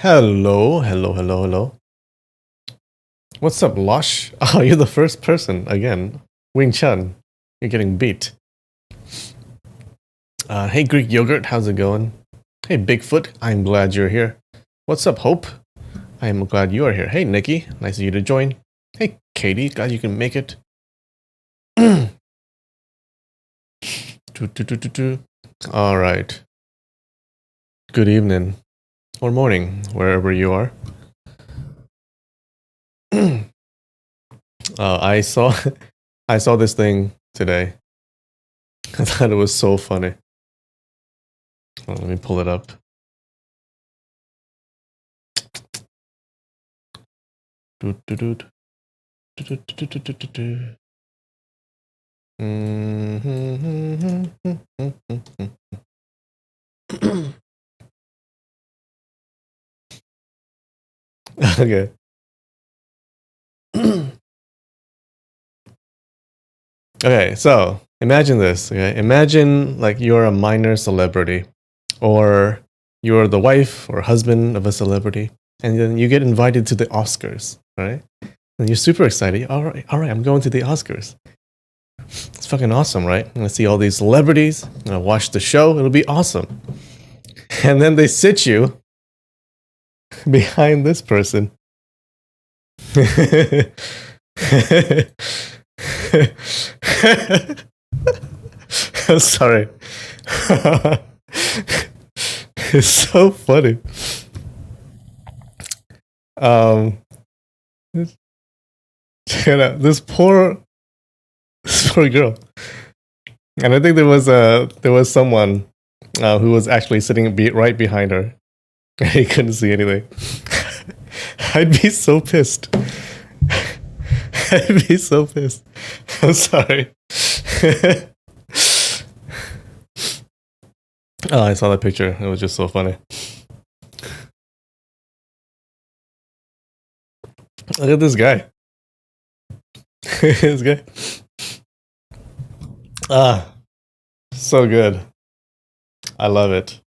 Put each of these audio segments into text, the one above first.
Hello, hello, hello, hello. What's up, Lush? Oh, you're the first person again. Wing Chun, you're getting beat. Hey, Greek Yogurt, how's it going? Hey, Bigfoot, I'm glad you're here. What's up, Hope? I am glad you are here. Hey, Nikki, nice of you to join. Hey, Katie, glad you can make it. All right. Good evening or morning, wherever you are. I saw I saw this thing today. I thought it was so funny. Let me pull it up. Okay. Okay, so imagine this. Okay, imagine like you're a minor celebrity, or you're the wife or husband of a celebrity, and then you get invited to the Oscars, right? And you're super excited. All right, I'm going to the Oscars. It's fucking awesome, right? I'm gonna see all these celebrities. I'm gonna watch the show. It'll be awesome. And then they sit you behind this person. I'm sorry. It's so funny. Check it out. This poor girl. And I think there was someone who was actually sitting right behind her. He couldn't see anything. I'd be so pissed. I'd be so pissed. I'm sorry. Oh, I saw that picture. It was just so funny. Look at this guy. This guy. Ah, so good. I love it.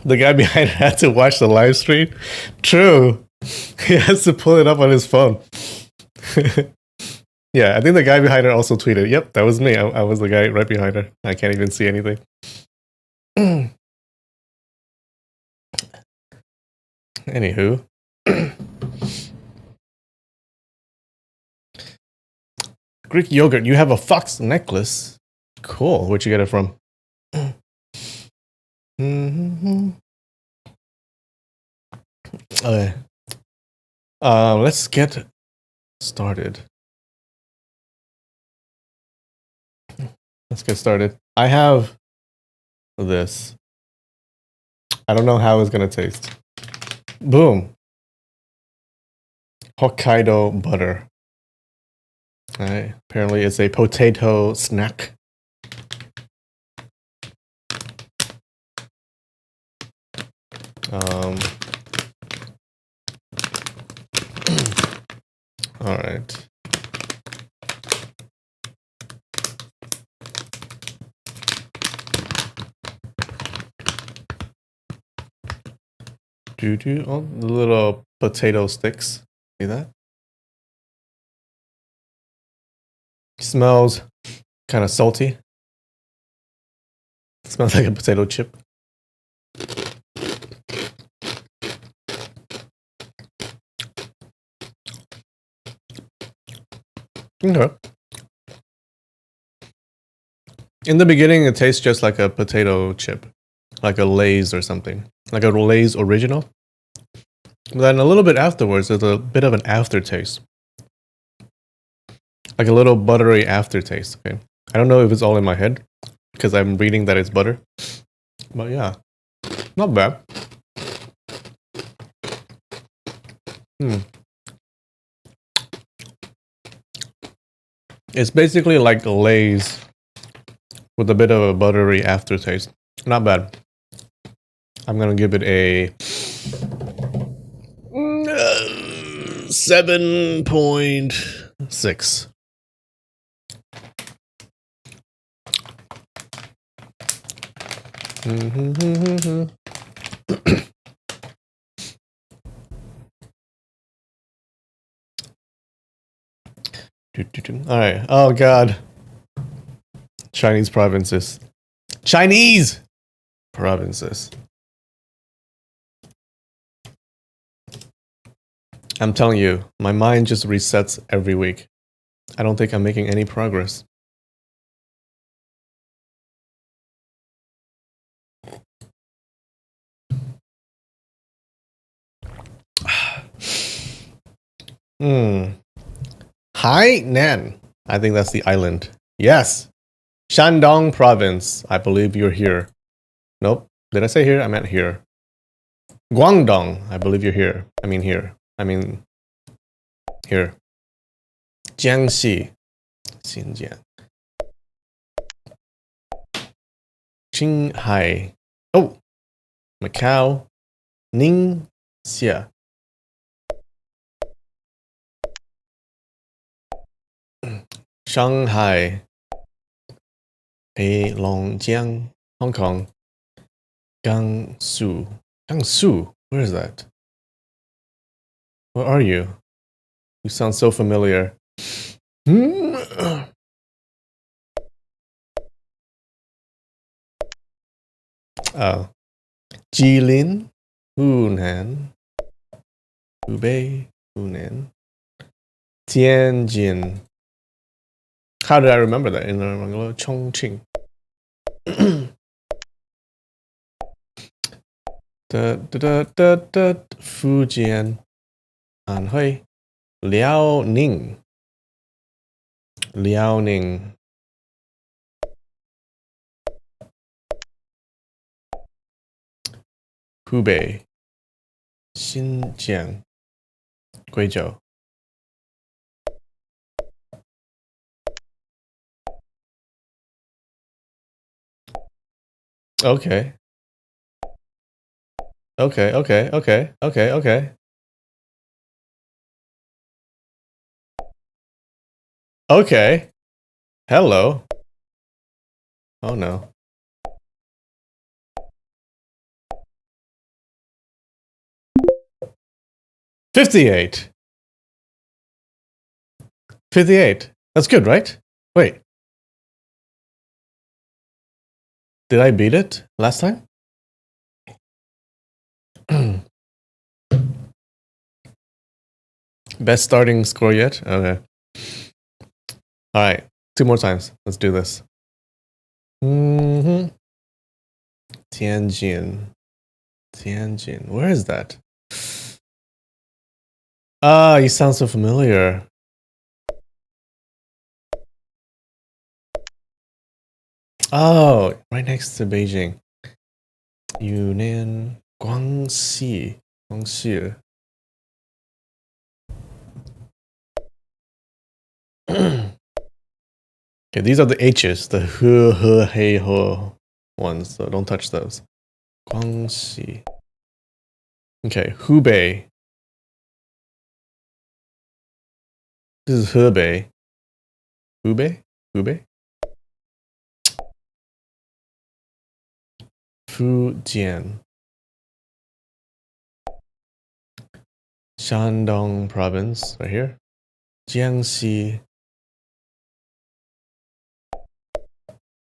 The guy behind had to watch the live stream. True. He has to pull it up on his phone. Yeah, I think the guy behind her also tweeted, yep, that was me. I was the guy right behind her. I can't even see anything. Anywho. Greek Yogurt, you have a fox necklace. Cool. Where'd you get it from? Okay. Let's get started. Let's get started. I have this. I don't know how it's gonna taste. Boom. Hokkaido butter. Alright. Apparently it's a potato snack. Alright. Oh, the little potato sticks. See that? Smells kind of salty. Smells like a potato chip. Okay. In the beginning, it tastes just like a potato chip, like a Lay's or something, like a Lay's original. But then a little bit afterwards, there's a bit of an aftertaste, like a little buttery aftertaste. Okay, I don't know if it's all in my head because I'm reading that it's butter, but yeah, not bad. It's basically like Lay's with a bit of a buttery aftertaste. Not bad. I'm gonna give it a 7.6. All right. Oh God. Chinese provinces. Chinese provinces. I'm telling you, my mind just resets every week. I don't think I'm making any progress. Hainan. I think that's the island. Yes. Shandong province. I believe you're here. Nope. Did I say here? I meant here. Guangdong. I believe you're here. I mean here. I mean here. Jiangxi. Xinjiang. Qinghai. Oh. Macau. Ningxia. Shanghai. Heilongjiang. Hong Kong. Gansu. Gansu? Where is that? Where are you? You sound so familiar. Oh. Jilin. Hunan. Hubei. Hunan. Tianjin. How did I remember that? In Chongqing. Fujian. Anhui. Liaoning. Liaoning. Hubei. Xinjiang. Guizhou. Okay. Okay. Okay. Hello. Oh no. 58. 58. That's good, right? Wait. Did I beat it last time? Best starting score yet? Okay. All right. 2 more times. Let's do this. Tianjin. Tianjin. Where is that? Ah, you sound so familiar. Oh, right next to Beijing. Yunnan, Guangxi. Guangxi. Okay, these are the H's, the he, he, ho ones, so don't touch those. Guangxi. Okay, Hubei. This is Hebei. Hubei? Hubei? Fujian. Shandong province, right here. Jiangxi.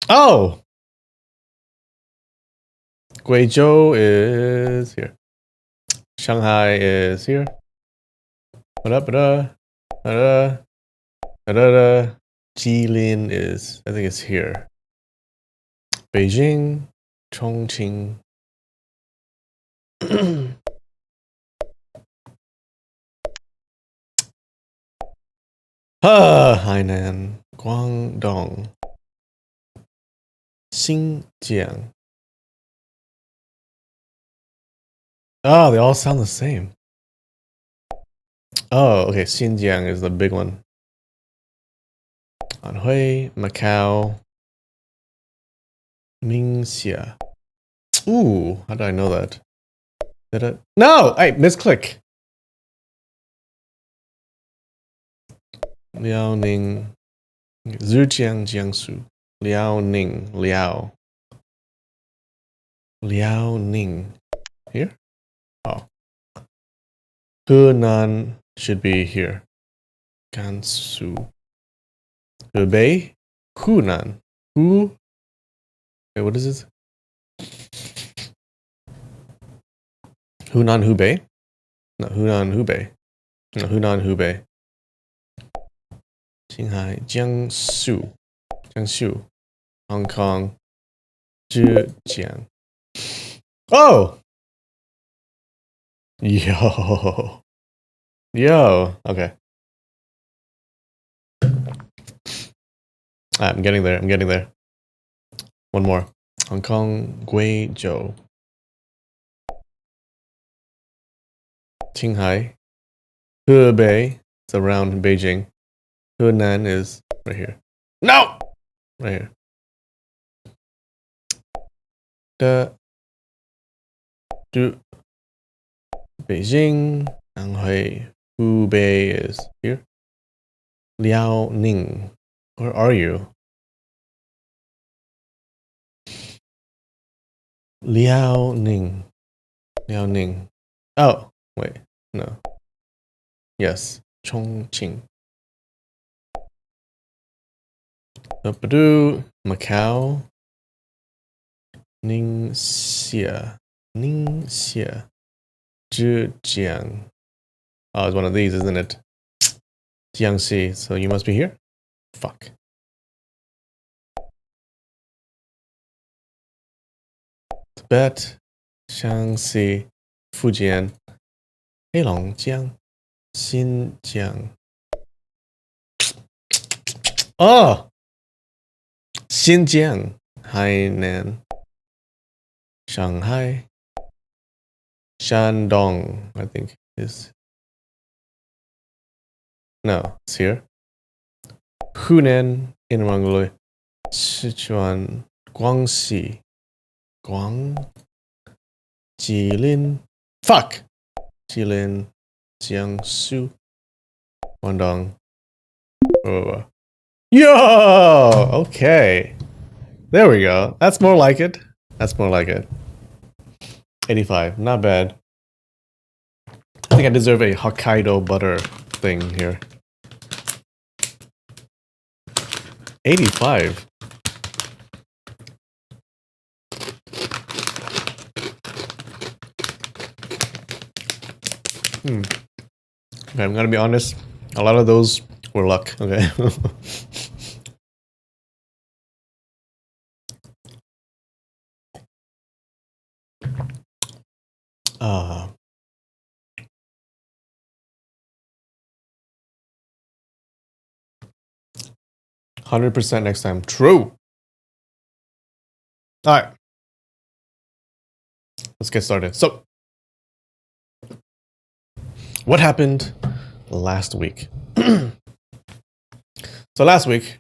Oh! Guizhou is here. Shanghai is here. Jilin is, I think it's here. Beijing, Chongqing. Hainan, Guangdong, Xinjiang. Oh, they all sound the same. Oh, okay. Xinjiang is the big one. Anhui, Macau, Ningxia. Ooh, how did I know that? Did it? No! Hey, misclick. Liaoning, Zhejiang, Jiangsu. Liaoning, Liaoning. Here? Oh. Hunan should be here. Gansu. Hubei? Hunan. Wait, what is this? Hunan Hubei? No, Hunan Hubei. No, Hunan Hubei. Qinghai, Jiangsu. Jiangsu. Hong Kong. Zhejiang. Oh! Yo. Yo. Okay. I'm getting there. I'm getting there. One more. Hong Kong, Guizhou. Qinghai. Hebei. It's around Beijing. Hunan is right here. No! Right here. Beijing. Shanghai. Hubei is here. Liaoning. Where are you? Liaoning. Liaoning. Oh, wait. No. Yes. Chongqing. Macau. Ningxia. Ningxia. Zhejiang. Oh, it's one of these, isn't it? Jiangxi. So you must be here? Fuck. Tibet. Shaanxi. Fujian. Heilongjiang. Xinjiang. Oh! Xinjiang. Hainan. Shanghai. Shandong, I think is. No, it's here. Hunan, Inner Mongolia. Sichuan. Guangxi. Jilin. Fuck! Jilin. Jiangsu. Guangdong. Oh. Yo! Okay. There we go. That's more like it. That's more like it. 85. Not bad. I think I deserve a Hokkaido butter thing here. 85. Okay, I'm gonna be honest. A lot of those were luck. Okay. 100% next time. True. All right. Let's get started. So, what happened last week? So last week,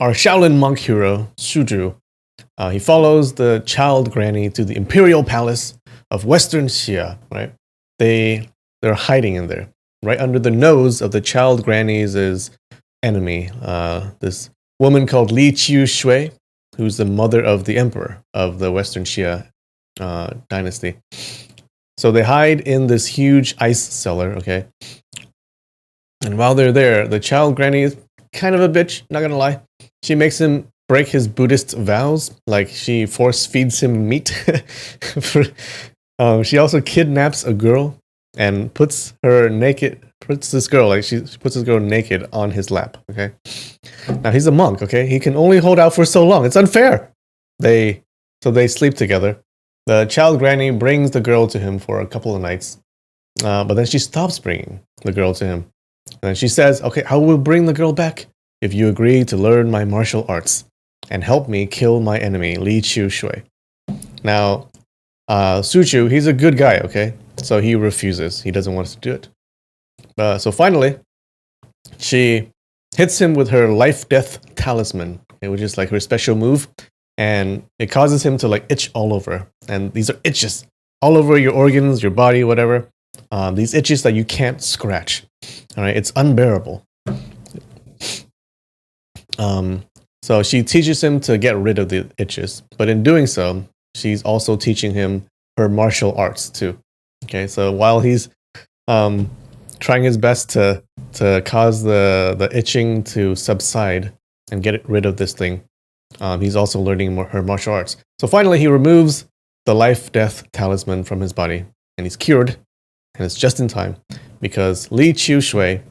our Shaolin monk hero, Shuju, he follows the child granny to the imperial palace of Western Xia, right? They're hiding in there, right under the nose of the child granny's enemy, this woman called Li Qiu Shui, who's the mother of the emperor of the Western Xia dynasty. So they hide in this huge ice cellar, okay? And while they're there, the child granny is kind of a bitch, not gonna lie. She makes him break his Buddhist vows, like she force feeds him meat. She also kidnaps a girl and puts this girl naked on his lap, okay? Now he's a monk, okay? He can only hold out for so long. It's unfair. So they sleep together. The child granny brings the girl to him for a couple of nights, but then she stops bringing the girl to him. And she says, okay, I will bring the girl back if you agree to learn my martial arts and help me kill my enemy, Li Qiu Shui. Now, Suchu, he's a good guy, okay? So he refuses. He doesn't want us to do it. So finally, she hits him with her life-death talisman, okay, which is like her special move. And it causes him to like itch all over. And these are itches all over your organs, your body, whatever. These itches that you can't scratch. All right, it's unbearable. So she teaches him to get rid of the itches. But in doing so, she's also teaching him her martial arts too. Okay, so while he's trying his best to cause the itching to subside and get rid of this thing, he's also learning her martial arts. So finally, he removes the life-death talisman from his body, and he's cured, and it's just in time, because Li Qiu Shui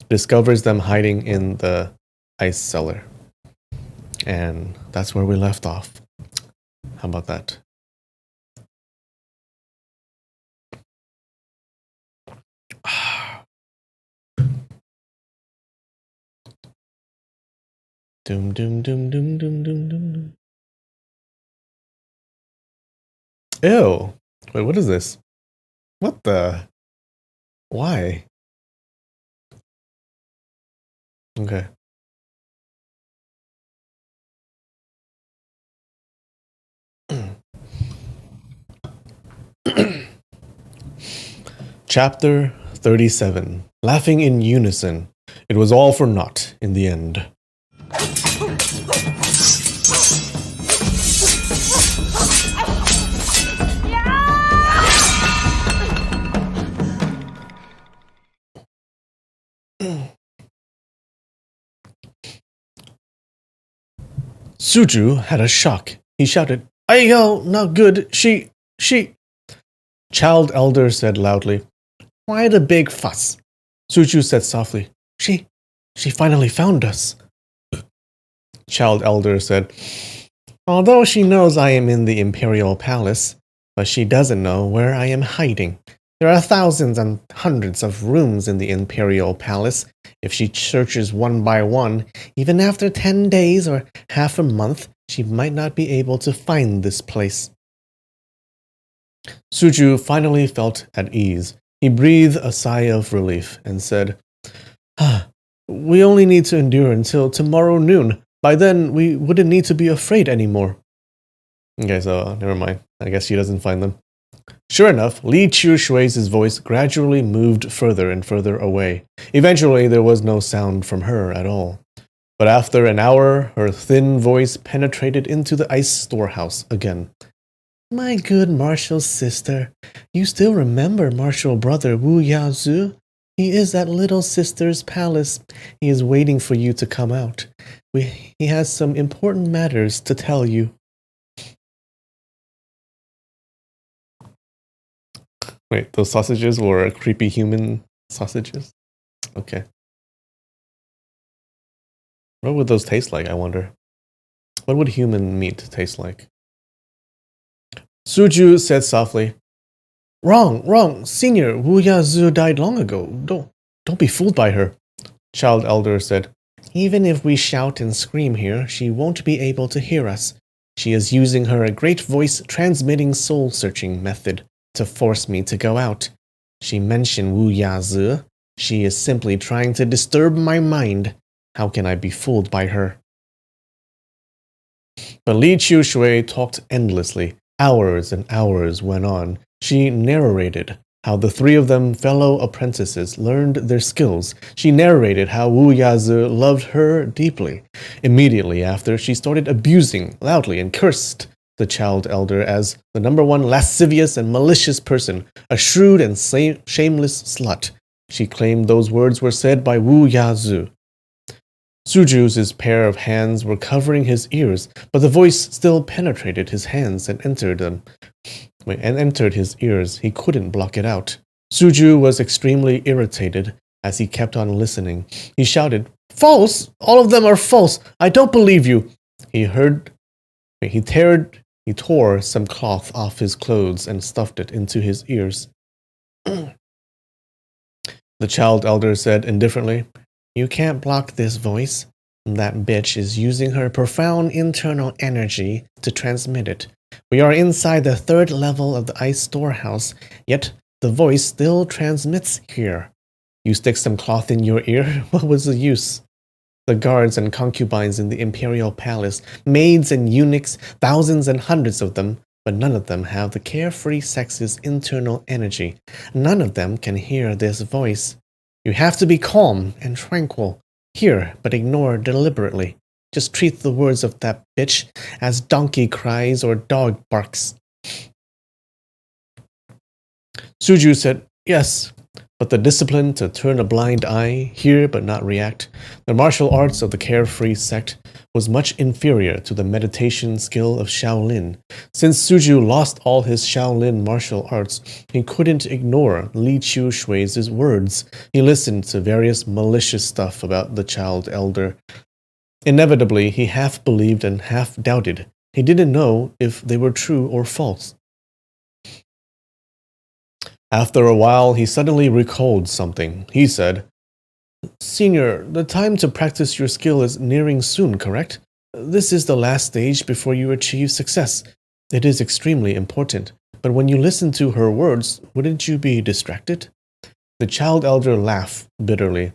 discovers them hiding in the ice cellar. And that's where we left off. How about that? Doom, doom, doom, doom, doom, doom, doom. Ew. Wait, what is this? What the? Why? Okay. Chapter 37. Laughing in unison. It was all for naught in the end. Suju had a shock. He shouted, "Ayo, not good. She. Child elder said loudly, "Why the big fuss?" Suju said softly, She finally found us." Child elder said, "Although she knows I am in the imperial palace, but she doesn't know where I am hiding. There are thousands and hundreds of rooms in the imperial palace. If she searches one by one, even after 10 days or half a month, she might not be able to find this place." Suju finally felt at ease. He breathed a sigh of relief and said, "We only need to endure until tomorrow noon. By then, we wouldn't need to be afraid anymore." Okay, so never mind. I guess she doesn't find them. Sure enough, Li Qiu Shui's voice gradually moved further and further away. Eventually, there was no sound from her at all. But after an hour, her thin voice penetrated into the ice storehouse again. "My good martial sister, you still remember martial brother Wu Yazu? He is at little sister's palace. He is waiting for you to come out. He has some important matters to tell you." Wait, those sausages were creepy human sausages? Okay. What would those taste like, I wonder? What would human meat taste like? Suju said softly, Wrong, Senior, Wu Yazu died long ago. Don't be fooled by her." Child elder said, "Even if we shout and scream here, she won't be able to hear us. She is using her great voice transmitting soul searching method to force me to go out. She mentioned Wu Yazi. She is simply trying to disturb my mind. How can I be fooled by her?" But Li Qiu Shui talked endlessly. Hours and hours went on. She narrated how the three of them, fellow apprentices, learned their skills. She narrated how Wu Yazi loved her deeply. Immediately after, she started abusing loudly and cursed the child elder as the number one lascivious and malicious person, a shrewd and shameless slut. She claimed those words were said by Wu Yazi. Suju's pair of hands were covering his ears, but the voice still penetrated his hands and entered his ears. He couldn't block it out. Suju was extremely irritated as he kept on listening. He shouted, "False! All of them are false! I don't believe you!" He tore some cloth off his clothes and stuffed it into his ears. The child elder said indifferently, "You can't block this voice. That bitch is using her profound internal energy to transmit it. We are inside the 3rd level of the ice storehouse, yet the voice still transmits here. You stick some cloth in your ear, what was the use? The guards and concubines in the imperial palace, maids and eunuchs, thousands and hundreds of them, but none of them have the carefree sex's internal energy. None of them can hear this voice. You have to be calm and tranquil. Hear, but ignore deliberately. Just treat the words of that bitch as donkey cries or dog barks." Suju said, yes, but the discipline to turn a blind eye, hear but not react, the martial arts of the carefree sect, was much inferior to the meditation skill of Shaolin. Since Suju lost all his Shaolin martial arts, he couldn't ignore Li Chu Shui's words. He listened to various malicious stuff about the child elder. Inevitably, he half believed and half doubted. He didn't know if they were true or false. After a while, he suddenly recalled something. He said, Senior, the time to practice your skill is nearing soon, correct? This is the last stage before you achieve success. It is extremely important, but when you listen to her words, wouldn't you be distracted? The child elder laughed bitterly.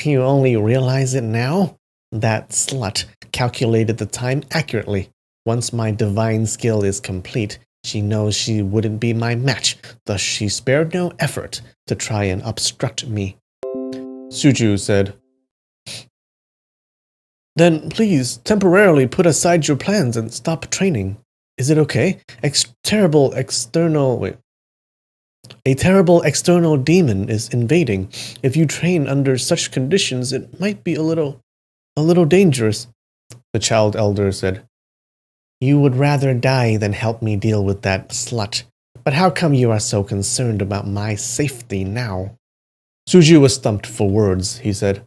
You only realize it now? That slut calculated the time accurately. Once my divine skill is complete, she knows she wouldn't be my match, thus she spared no effort to try and obstruct me. Suju said, Then please temporarily put aside your plans and stop training. Is it okay? A terrible external demon is invading. If you train under such conditions, it might be a little dangerous. The child elder said, You would rather die than help me deal with that slut. But how come you are so concerned about my safety now? Suju was stumped for words. He said,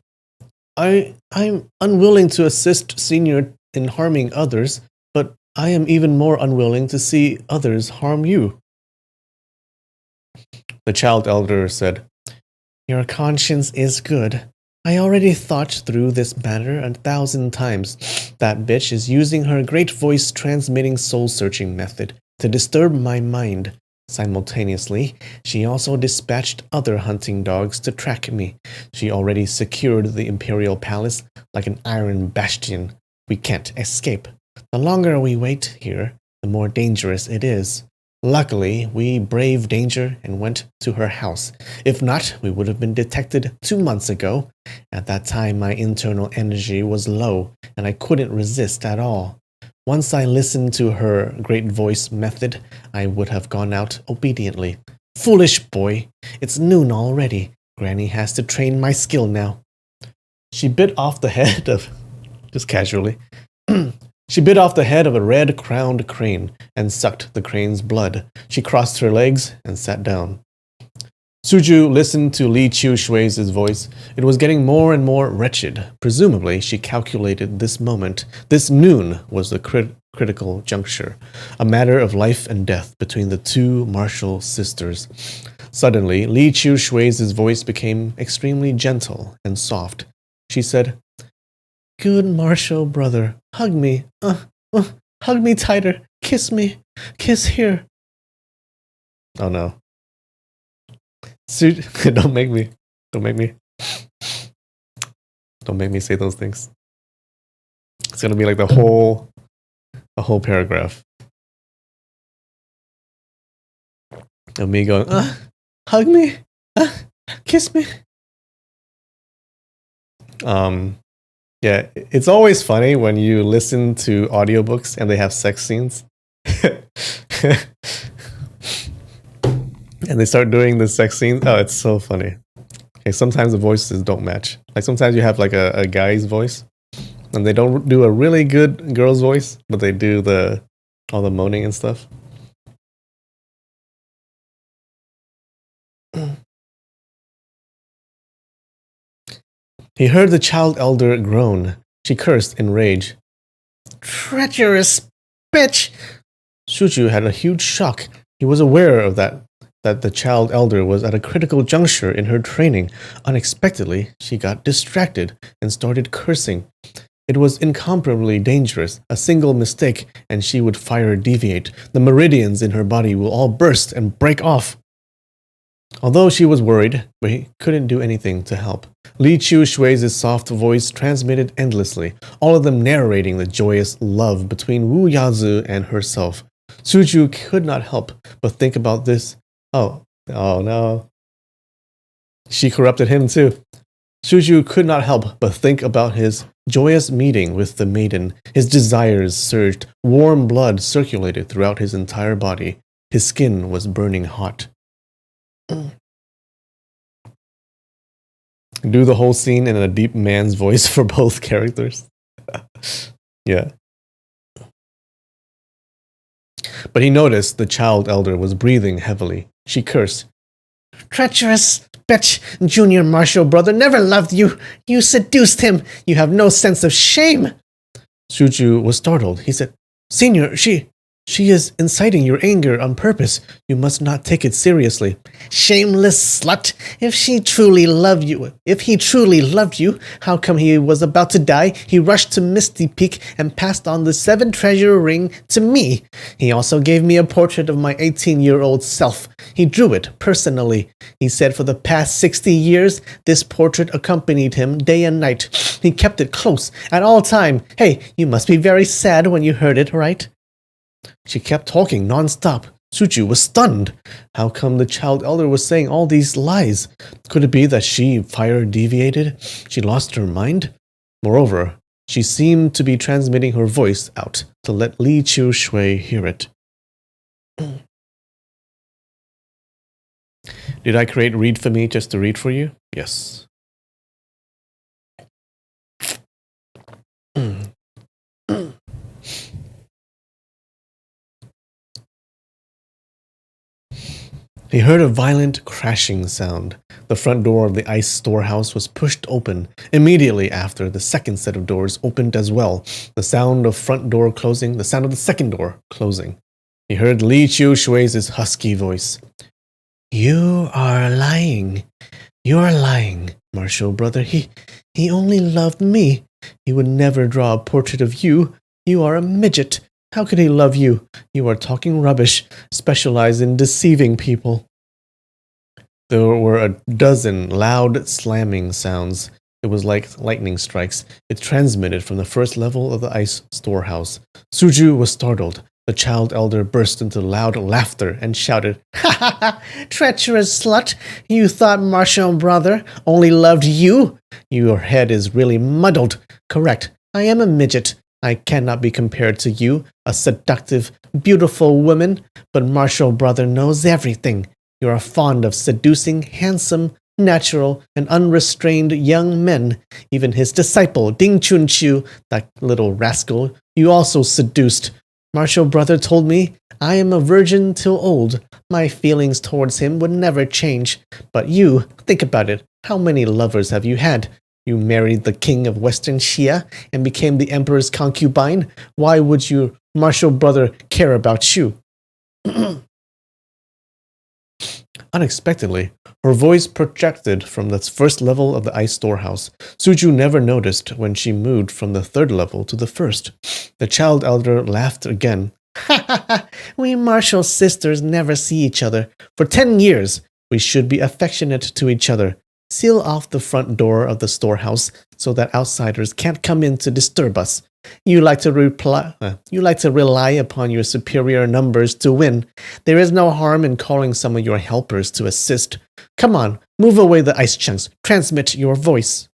I'm unwilling to assist Senior in harming others, but I am even more unwilling to see others harm you. The child elder said, Your conscience is good. I already thought through this matter 1,000 times. That bitch is using her great voice transmitting soul-searching method to disturb my mind. Simultaneously, she also dispatched other hunting dogs to track me. She already secured the Imperial Palace like an iron bastion. We can't escape. The longer we wait here, the more dangerous it is. Luckily, we braved danger and went to her house. If not, we would have been detected 2 months ago. At that time, my internal energy was low, and I couldn't resist at all. Once I listened to her great voice method, I would have gone out obediently. Foolish boy! It's noon already. Granny has to train my skill now. She bit off the head of... just casually. She bit off the head of a red-crowned crane and sucked the crane's blood. She crossed her legs and sat down. Suju listened to Li Chu Shui's voice. It was getting more and more wretched. Presumably, she calculated this moment. This noon was the critical juncture, a matter of life and death between the two martial sisters. Suddenly, Li Chu Shui's voice became extremely gentle and soft. She said, Good martial brother, hug me. Hug me tighter. Kiss me. Kiss here. Oh no. Don't make me. Don't make me say those things. It's gonna be like a whole paragraph of me going, hug me, kiss me. Yeah, it's always funny when you listen to audiobooks and they have sex scenes. And they start doing the sex scenes. Oh, it's so funny. Okay, sometimes the voices don't match. Like sometimes you have like a guy's voice and they don't do a really good girl's voice, but they do all the moaning and stuff. He heard the child elder groan. She cursed in rage. Treacherous bitch! Suju had a huge shock. He was aware of that the child elder was at a critical juncture in her training. Unexpectedly, she got distracted and started cursing. It was incomparably dangerous. A single mistake and she would fire deviate. The meridians in her body will all burst and break off. Although she was worried, we couldn't do anything to help. Li Chu Shui's soft voice transmitted endlessly, all of them narrating the joyous love between Wu Yazu and herself. Suju could not help but think about this. Oh no. She corrupted him too. Suju could not help but think about his joyous meeting with the maiden. His desires surged. Warm blood circulated throughout his entire body. His skin was burning hot. Do the whole scene in a deep man's voice for both characters. Yeah. But he noticed the child elder was breathing heavily. She cursed. Treacherous bitch, junior martial brother never loved you. You seduced him. You have no sense of shame. Suju was startled. He said, Senior, she is inciting your anger on purpose. You must not take it seriously. Shameless slut. If he truly loved you, how come he was about to die? He rushed to Misty Peak and passed on the 7 treasure ring to me. He also gave me a portrait of my 18-year-old self. He drew it personally. He said for the past 60 years, this portrait accompanied him day and night. He kept it close at all time. Hey, you must be very sad when you heard it, right? She kept talking non-stop. Suju was stunned. How come the child elder was saying all these lies? Could it be that she fire deviated? She lost her mind? Moreover, she seemed to be transmitting her voice out to let Li Chu Shui hear it. Did I create Read for Me just to read for you? Yes. He heard a violent crashing sound. The front door of the ice storehouse was pushed open. Immediately after, the second set of doors opened as well. The sound of front door closing, the sound of the second door closing. He heard Li Chu Shui's husky voice. You are lying. You are lying, martial brother. He only loved me. He would never draw a portrait of you. You are a midget. How could he love you? You are talking rubbish, specialized in deceiving people. There were a dozen loud slamming sounds. It was like lightning strikes. It transmitted from the first level of the ice storehouse. Suju was startled. The child elder burst into loud laughter and shouted, Ha ha ha! Treacherous slut! You thought martial brother only loved you? Your head is really muddled. Correct. I am a midget. I cannot be compared to you, a seductive, beautiful woman, but martial brother knows everything. You are fond of seducing handsome, natural, and unrestrained young men. Even his disciple, Ding Chunqiu, that little rascal, you also seduced. Martial brother told me, I am a virgin till old. My feelings towards him would never change. But you, think about it, how many lovers have you had? You married the king of Western Xia and became the emperor's concubine. Why would your martial brother care about you? Unexpectedly, her voice projected from the first level of the ice storehouse. Suju never noticed when she moved from the third level to the first. The child elder laughed again. Ha ha ha! We martial sisters never see each other. For 10 years, we should be affectionate to each other. Seal off the front door of the storehouse so that outsiders can't come in to disturb us. You like to rely upon your superior numbers to win. There is no harm in calling some of your helpers to assist. Come on, move away the ice chunks. Transmit your voice.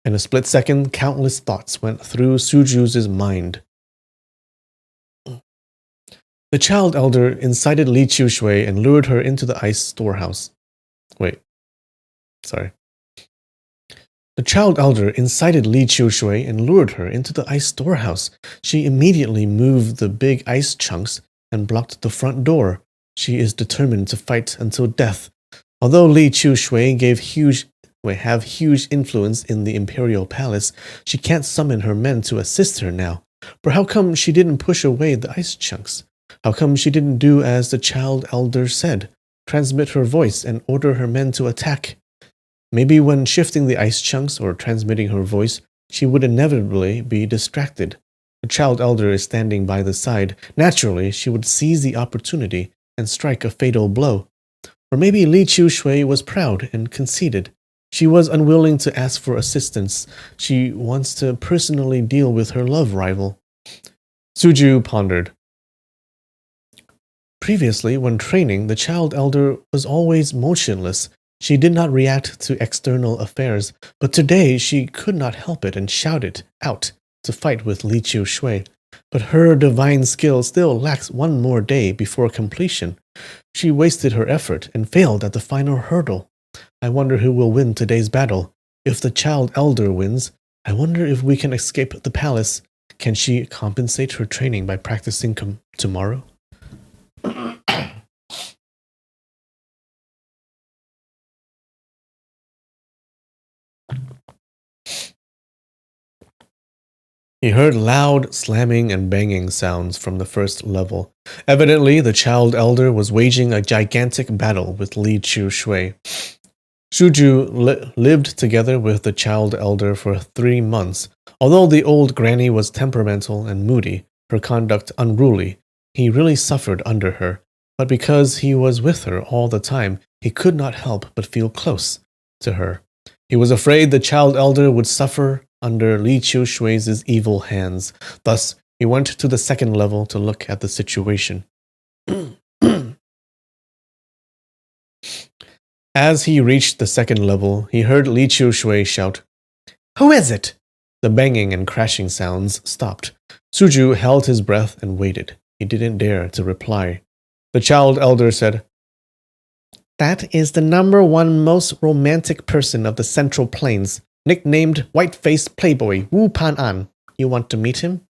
In a split second, countless thoughts went through Suju's mind. The child elder incited Li Chu Shui and lured her into the ice storehouse. The child elder incited Li Chu Shui and lured her into the ice storehouse. She immediately moved the big ice chunks and blocked the front door. She is determined to fight until death. Although Li Chu Shui have huge influence in the imperial palace, she can't summon her men to assist her now. But how come she didn't push away the ice chunks? How come she didn't do as the child elder said? Transmit her voice and order her men to attack. Maybe when shifting the ice chunks or transmitting her voice, she would inevitably be distracted. The child elder is standing by the side. Naturally, she would seize the opportunity and strike a fatal blow. Or maybe Li Chu Shui was proud and conceited. She was unwilling to ask for assistance. She wants to personally deal with her love rival. Suju pondered. Previously, when training, the child elder was always motionless. She did not react to external affairs, but today she could not help it and shouted out to fight with Li Chu Shui. but her divine skill still lacks one more day before completion. She wasted her effort and failed at the final hurdle. I wonder who will win today's battle. If the child elder wins, I wonder if we can escape the palace. Can she compensate her training by practicing tomorrow? He heard loud slamming and banging sounds from the first level. Evidently, the child elder was waging a gigantic battle with Li Chu Shui. Suju lived together with the child elder for 3 months. Although the old granny was temperamental and moody, her conduct unruly, he really suffered under her. But because he was with her all the time, he could not help but feel close to her. He was afraid the child elder would suffer under Li Chu Shui's evil hands. Thus, he went to the second level to look at the situation. As he reached the second level, he heard Li Chu Shui shout, "Who is it?" The banging and crashing sounds stopped. Suju held his breath and waited. He didn't dare to reply. The child elder said, "That is the number one most romantic person of the Central Plains, nicknamed White-Faced Playboy Wu Pan-an. You want to meet him?"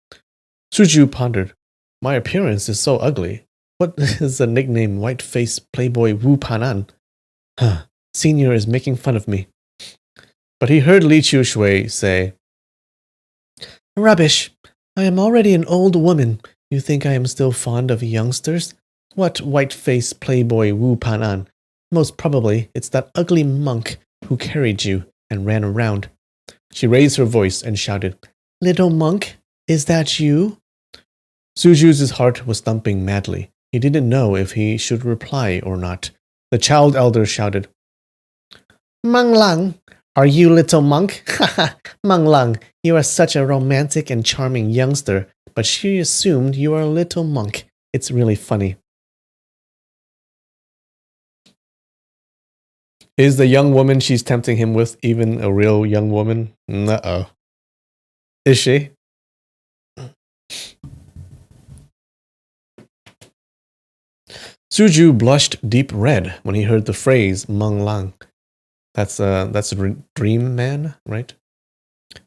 Suju pondered. My appearance is so ugly. What is the nickname White-Faced Playboy Wu Pan-an? Senior is making fun of me. But he heard Li Chu Shui say, "Rubbish. I am already an old woman. You think I am still fond of youngsters? What white-faced playboy Wu Pan-an? Most probably it's that ugly monk who carried you and ran around." She raised her voice and shouted, "Little monk, is that you?" Suju's heart was thumping madly. He didn't know if he should reply or not. The child elder shouted, "Meng Lang, are you little monk? Haha, Meng Lang, you are such a romantic and charming youngster, but she assumed you are a little monk. It's really funny." Is the young woman she's tempting him with even a real young woman? Nuh-uh. Is she? Suju blushed deep red when he heard the phrase Meng Lang. That's a dream man, right?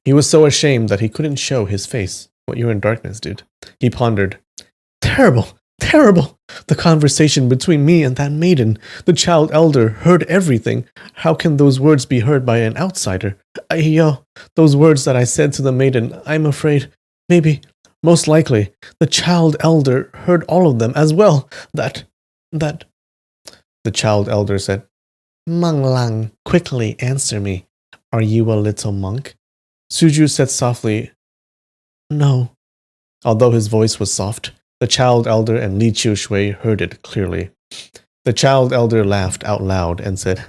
He was so ashamed that he couldn't show his face. What you're in darkness, dude. He pondered. Terrible, terrible. The conversation between me and that maiden. The child elder heard everything. How can those words be heard by an outsider? Those words that I said to the maiden, I'm afraid, maybe, most likely, the child elder heard all of them as well. That. The child elder said, Meng Lang, quickly answer me. Are you a little monk? Suju said softly, No. Although his voice was soft, the child elder and Li Chu Shui heard it clearly. The child elder laughed out loud and said,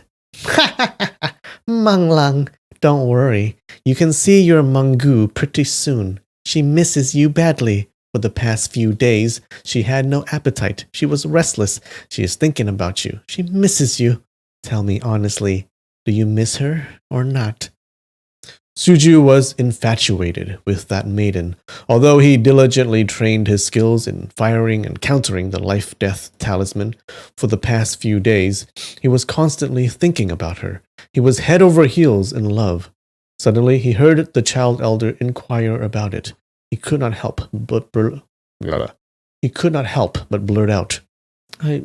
Meng Lang, don't worry. You can see your Menggu pretty soon. She misses you badly. For the past few days, she had no appetite. She was restless. She is thinking about you. She misses you. Tell me honestly, do you miss her or not? Suju was infatuated with that maiden. Although he diligently trained his skills in firing and countering the life-death talisman for the past few days, he was constantly thinking about her. He was head over heels in love. Suddenly, he heard the child elder inquire about it. He could not help but blurt out, I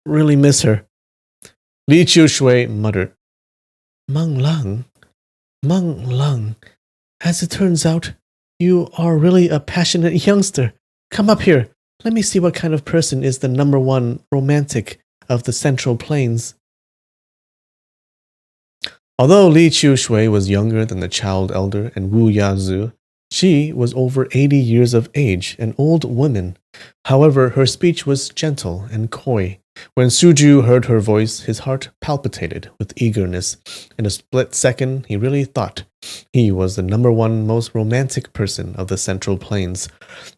really miss her. Li Chu Shui muttered, Meng Lang, as it turns out, you are really a passionate youngster. Come up here. Let me see what kind of person is the number one romantic of the Central Plains. Although Li Chu Shui was younger than the child elder and Wu Yazu, she was over 80 years of age, an old woman. However, her speech was gentle and coy. When Suju heard her voice, his heart palpitated with eagerness. In a split second, he really thought he was the number one most romantic person of the Central Plains.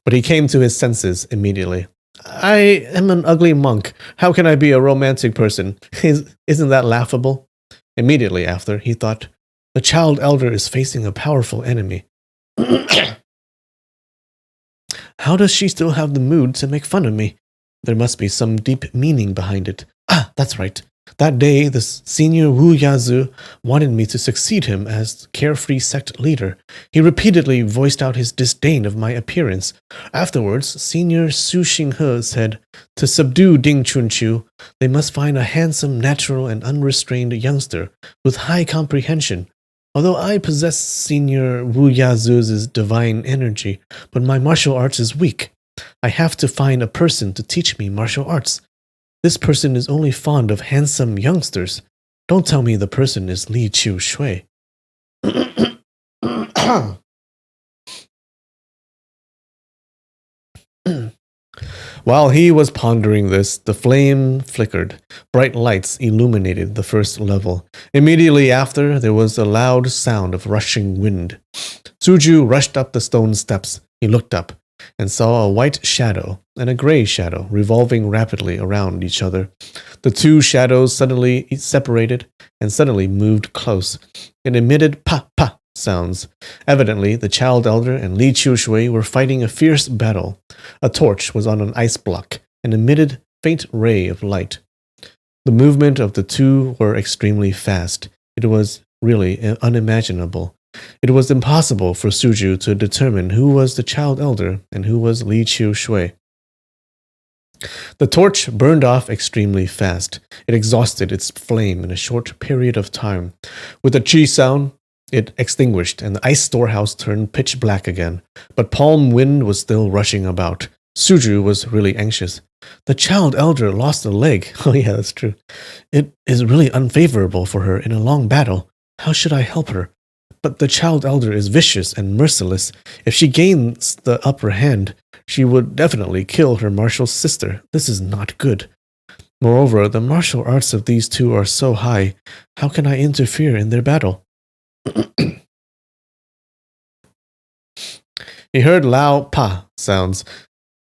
But he came to his senses immediately. I am an ugly monk. How can I be a romantic person? Isn't that laughable? Immediately after, he thought, the child elder is facing a powerful enemy. How does she still have the mood to make fun of me? There must be some deep meaning behind it. Ah, that's right. That day, the senior Wu Yazu wanted me to succeed him as carefree sect leader. He repeatedly voiced out his disdain of my appearance. Afterwards, senior Su Xinghe said, to subdue Ding Chunqiu, they must find a handsome, natural, and unrestrained youngster with high comprehension. Although I possess senior Wu Yazu's divine energy, but my martial arts is weak. I have to find a person to teach me martial arts. This person is only fond of handsome youngsters. Don't tell me the person is Li Qiu Shui. While he was pondering this, the flame flickered. Bright lights illuminated the first level. Immediately after, there was a loud sound of rushing wind. Suju rushed up the stone steps. He looked up and saw a white shadow and a gray shadow revolving rapidly around each other. The two shadows suddenly separated and suddenly moved close. It emitted pa-pa sounds. Evidently, the child elder and Li Qiushui were fighting a fierce battle. A torch was on an ice block and emitted a faint ray of light. The movement of the two were extremely fast. It was really unimaginable. It was impossible for Suju to determine who was the child elder and who was Li Qiushui. The torch burned off extremely fast. It exhausted its flame in a short period of time. With a chi sound, it extinguished, and the ice storehouse turned pitch black again. But palm wind was still rushing about. Suju was really anxious. The child elder lost a leg. Oh yeah, that's true. It is really unfavorable for her in a long battle. How should I help her? But the child elder is vicious and merciless. If she gains the upper hand, she would definitely kill her martial sister. This is not good. Moreover, the martial arts of these two are so high. How can I interfere in their battle? He heard loud pa sounds.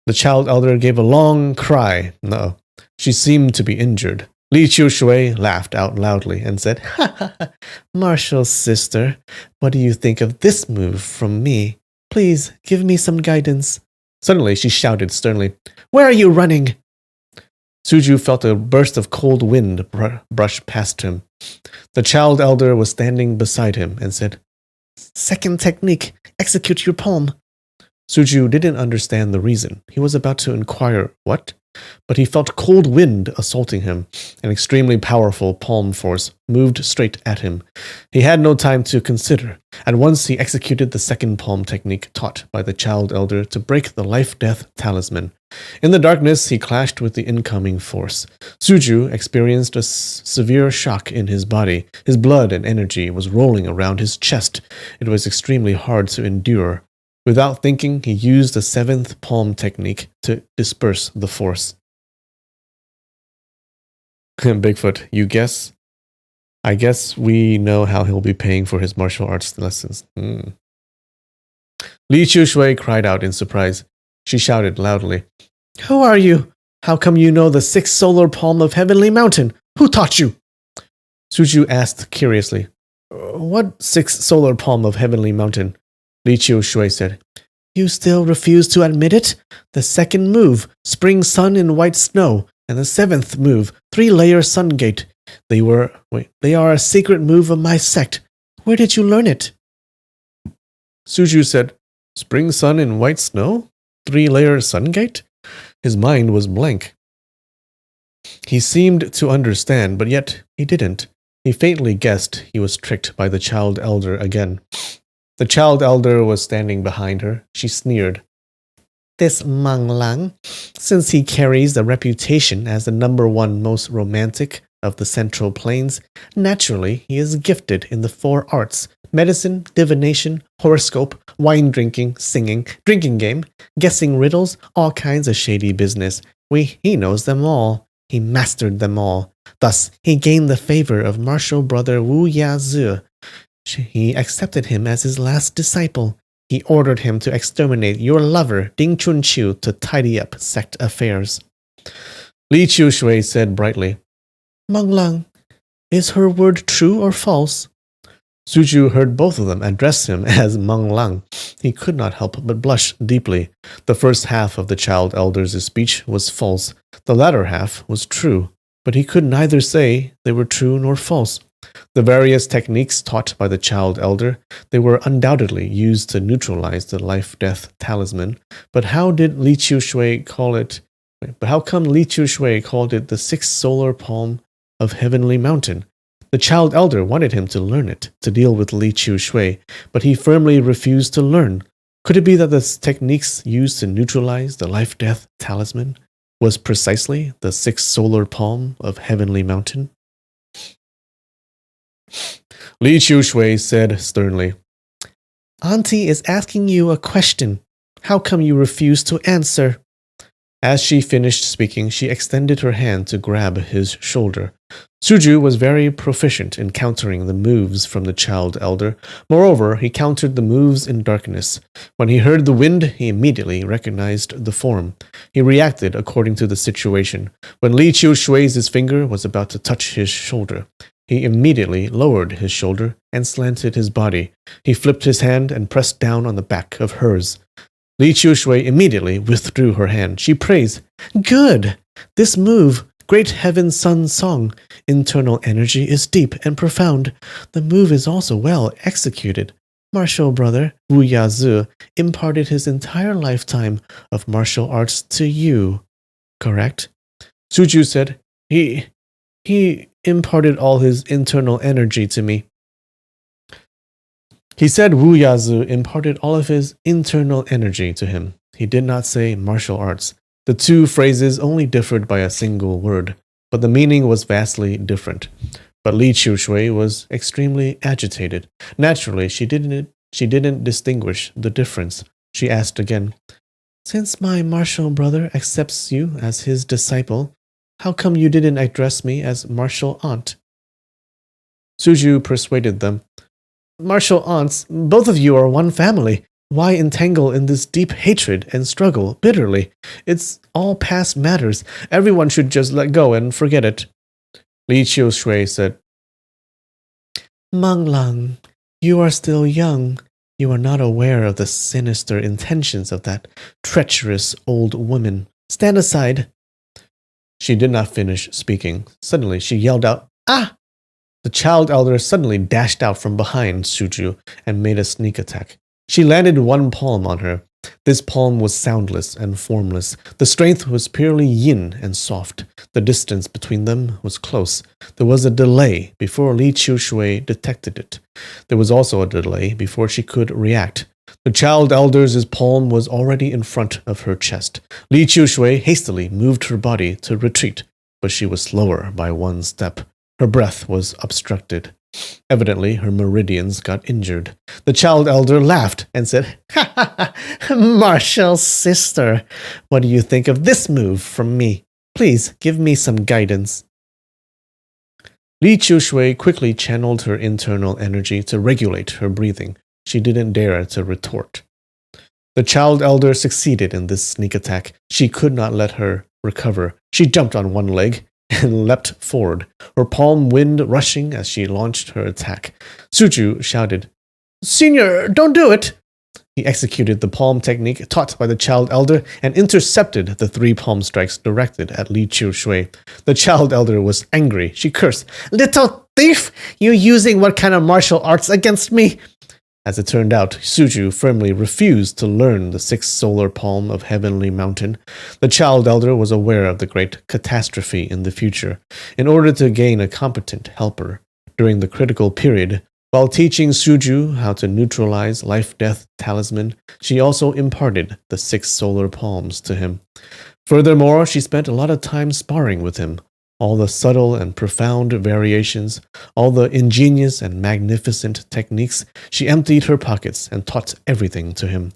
The child elder gave a long cry. No, she seemed to be injured. Li Qiushui laughed out loudly and said, "Ha ha ha, martial sister, what do you think of this move from me? Please give me some guidance." Suddenly she shouted sternly, "Where are you running?" Suju felt a burst of cold wind brush past him. The child elder was standing beside him and said, "Second technique, execute your palm." Suju didn't understand the reason. He was about to inquire what, but he felt cold wind assaulting him. An extremely powerful palm force moved straight at him. He had no time to consider. At once he executed the second palm technique taught by the child elder to break the life-death talisman. In the darkness, he clashed with the incoming force. Suju experienced a severe shock in his body. His blood and energy was rolling around his chest. It was extremely hard to endure. Without thinking, he used the seventh palm technique to disperse the force. Bigfoot, you guess? I guess we know how he'll be paying for his martial arts lessons. Li Qiushui cried out in surprise. She shouted loudly, "Who are you? How come you know the sixth solar palm of Heavenly Mountain? Who taught you?" Suju asked curiously, "What sixth solar palm of Heavenly Mountain?" Li Qiushui said, "You still refuse to admit it? The second move, Spring Sun in White Snow, and the seventh move, Three-Layer Sun Gate. They are a secret move of my sect. Where did you learn it?" Suju said, "Spring Sun in White Snow? Three-Layer Sun Gate?" His mind was blank. He seemed to understand, but yet he didn't. He faintly guessed he was tricked by the child elder again. The child elder was standing behind her. She sneered. "This Mang Lang, since he carries the reputation as the #1 most romantic of the Central Plains, naturally he is gifted in the 4 arts: medicine, divination, horoscope, wine drinking, singing, drinking game, guessing riddles, all kinds of shady business. He knows them all. He mastered them all. Thus, he gained the favor of martial brother Wu Yazi. He accepted him as his last disciple. He ordered him to exterminate your lover, Ding Chunqiu, to tidy up sect affairs." Li Qiushui said brightly, "Mang Lang, is her word true or false?" Suju heard both of them address him as Meng Lang. He could not help but blush deeply. The first half of the child elder's speech was false. The latter half was true, but he could neither say they were true nor false. The various techniques taught by the child elder, they were undoubtedly used to neutralize the life-death talisman. But how did Li Qiushui call it? But how come Li Qiushui called it the sixth solar palm of Heavenly Mountain? The child elder wanted him to learn it, to deal with Li Qiushui, but he firmly refused to learn. Could it be that the techniques used to neutralize the life-death talisman was precisely the sixth solar palm of Heavenly Mountain? Li Qiushui said sternly, "Auntie is asking you a question. How come you refuse to answer?" As she finished speaking, she extended her hand to grab his shoulder. Suju was very proficient in countering the moves from the child elder. Moreover, he countered the moves in darkness. When he heard the wind, he immediately recognized the form. He reacted according to the situation. When Li Qiushui's finger was about to touch his shoulder, he immediately lowered his shoulder and slanted his body. He flipped his hand and pressed down on the back of hers. Li Qiushui immediately withdrew her hand. She praised, "Good! This move, Great Heaven Sun Song, internal energy is deep and profound. The move is also well executed. Martial brother Wuxia imparted his entire lifetime of martial arts to you, correct?" Suju said, He imparted all his internal energy to me." He said Wuxia imparted all of his internal energy to him. He did not say martial arts. The two phrases only differed by a single word, but the meaning was vastly different. But Li Qiushui was extremely agitated. Naturally, she didn't distinguish the difference. She asked again, "Since my martial brother accepts you as his disciple, how come you didn't address me as martial aunt?" Suju persuaded them, "Martial aunts, both of you are one family. Why entangle in this deep hatred and struggle bitterly? It's all past matters. Everyone should just let go and forget it." Li Qiushui said, "Meng Lang, you are still young. You are not aware of the sinister intentions of that treacherous old woman. Stand aside." She did not finish speaking. Suddenly, she yelled out, "Ah!" The child elder suddenly dashed out from behind Suju and made a sneak attack. She landed one palm on her. This palm was soundless and formless. The strength was purely yin and soft. The distance between them was close. There was a delay before Li Qiushui detected it. There was also a delay before she could react. The child elder's palm was already in front of her chest. Li Qiushui hastily moved her body to retreat, but she was slower by one step. Her breath was obstructed. Evidently, her meridians got injured. The child elder laughed and said, "Ha ha ha, martial sister, what do you think of this move from me? Please give me some guidance." Li Qiushui quickly channeled her internal energy to regulate her breathing. She didn't dare to retort. The child elder succeeded in this sneak attack. She could not let her recover. She jumped on one leg and leapt forward, her palm wind rushing as she launched her attack. Suju shouted, "Senior, don't do it!" He executed the palm technique taught by the child elder and intercepted the three palm strikes directed at Li Qiushui. The child elder was angry. She cursed, "Little thief! You using what kind of martial arts against me?" As it turned out, Suju firmly refused to learn the sixth solar palm of Heavenly Mountain. The child elder was aware of the great catastrophe in the future. In order to gain a competent helper during the critical period, while teaching Suju how to neutralize life-death talisman, she also imparted the six solar palms to him. Furthermore, she spent a lot of time sparring with him. All the subtle and profound variations, all the ingenious and magnificent techniques, she emptied her pockets and taught everything to him.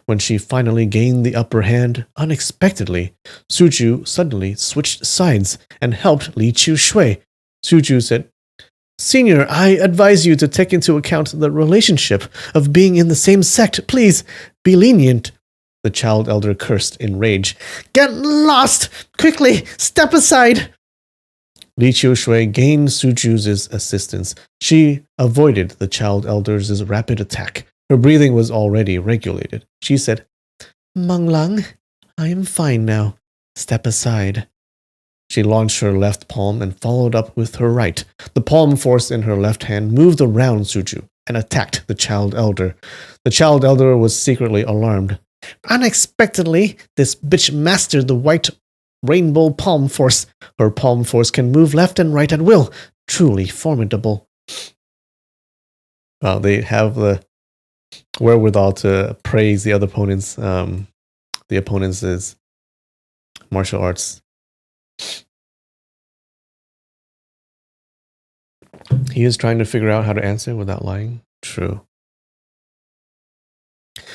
When she finally gained the upper hand, unexpectedly, Suju suddenly switched sides and helped Li Qiushui. Suju said, "Senior, I advise you to take into account the relationship of being in the same sect. Please, be lenient." The child elder cursed in rage. "Get lost! Quickly, step aside!" Li Qiushui gained Suju's assistance. She avoided the child elder's rapid attack. Her breathing was already regulated. She said, Manglang, I am fine now. Step aside. She launched her left palm and followed up with her right. The palm force in her left hand moved around Suju and attacked the child elder. The child elder was secretly alarmed. Unexpectedly, this bitch mastered the white rainbow palm force. Her palm force can move left and right at will. Truly formidable. They have the wherewithal to praise the other opponent's martial arts. He is trying to figure out how to answer without lying. True.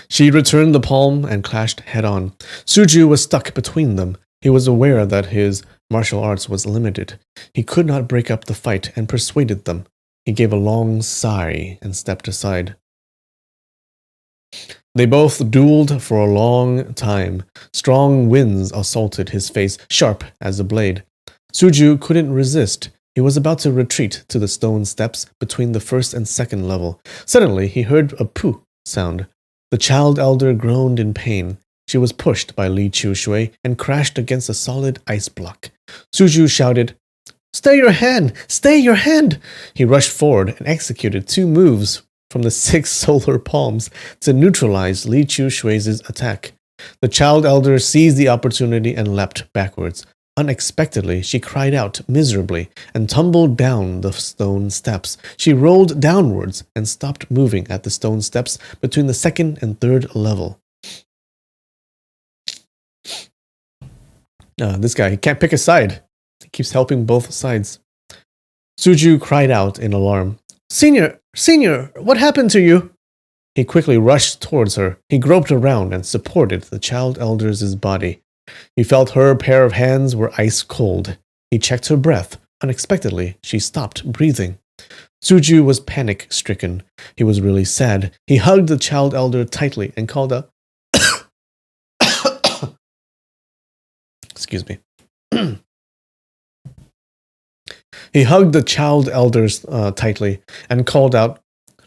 She returned the palm and clashed head-on. Suju was stuck between them. He was aware that his martial arts was limited. He could not break up the fight and persuaded them. He gave a long sigh and stepped aside. They both dueled for a long time. Strong winds assaulted his face, sharp as a blade. Suju couldn't resist. He was about to retreat to the stone steps between the first and second level. Suddenly, he heard a poo sound. The child elder groaned in pain. She was pushed by Li Qiushui and crashed against a solid ice block. Suju shouted, Stay your hand! Stay your hand! He rushed forward and executed 2 moves from the 6 solar palms to neutralize Li Qiushui's attack. The child elder seized the opportunity and leapt backwards. Unexpectedly, she cried out miserably and tumbled down the stone steps. She rolled downwards and stopped moving at the stone steps between the second and third level. This guy, he can't pick a side. He keeps helping both sides. Suju cried out in alarm. Senior, what happened to you? He quickly rushed towards her. He groped around and supported the child elder's body. He felt her pair of hands were ice cold. He checked her breath. Unexpectedly, she stopped breathing. Suju was panic-stricken. He was really sad. He hugged the child elder tightly and called out, Excuse me. He hugged the child elders tightly and called out,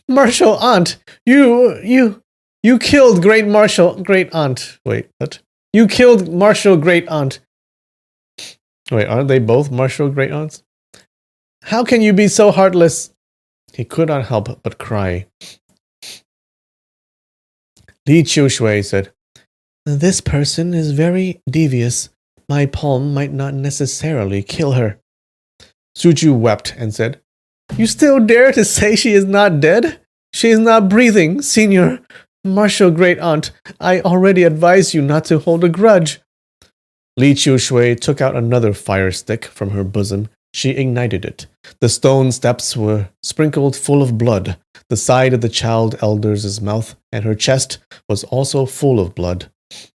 Martial Aunt, you killed Great Aunt. Wait, what? You killed Martial Great Aunt. Wait, aren't they both Martial Great Aunts? How can you be so heartless? He could not help but cry. Li Qiushui said, This person is very devious. My palm might not necessarily kill her. Suju wept and said, You still dare to say she is not dead? She is not breathing, Senior. Martial Great Aunt, I already advised you not to hold a grudge. Li Qiushui took out another fire stick from her bosom. She ignited it. The stone steps were sprinkled full of blood. The side of the child elder's mouth and her chest was also full of blood.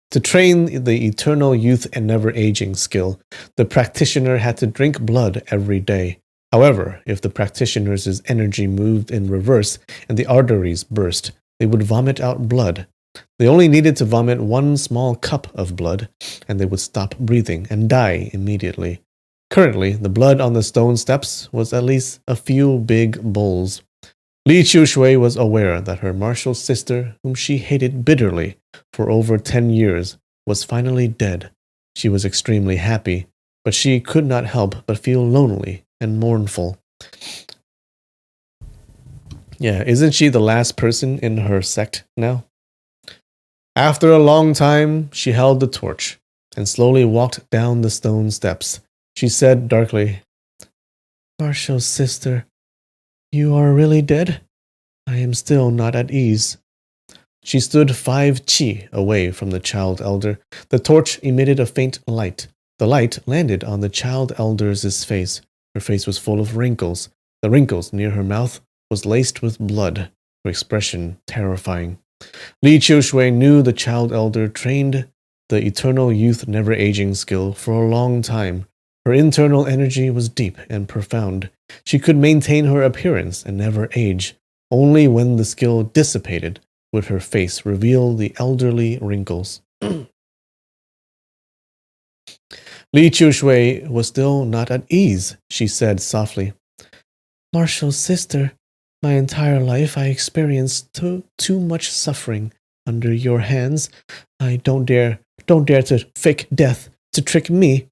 To train the eternal youth and never-aging skill, the practitioner had to drink blood every day. However, if the practitioner's energy moved in reverse and the arteries burst, they would vomit out blood. They only needed to vomit 1 small cup of blood, and they would stop breathing and die immediately. Currently, the blood on the stone steps was at least a few big bowls. Li Qiushui was aware that her martial sister, whom she hated bitterly for over 10 years, was finally dead. She was extremely happy, but she could not help but feel lonely and mournful. Yeah, isn't she the last person in her sect now? After a long time, she held the torch and slowly walked down the stone steps. She said darkly, Martial sister, you are really dead? I am still not at ease. She stood 5 chi away from the child elder. The torch emitted a faint light. The light landed on the child elder's face. Her face was full of wrinkles. The wrinkles near her mouth was laced with blood, her expression terrifying. Li Qiushui knew the child elder trained the eternal youth never-aging skill for a long time. Her internal energy was deep and profound. She could maintain her appearance and never age. Only when the skill dissipated would her face reveal the elderly wrinkles. Li Chushui was still not at ease. She said softly, Marshall's sister, my entire life I experienced too much suffering under your hands. I don't dare to fake death, to trick me.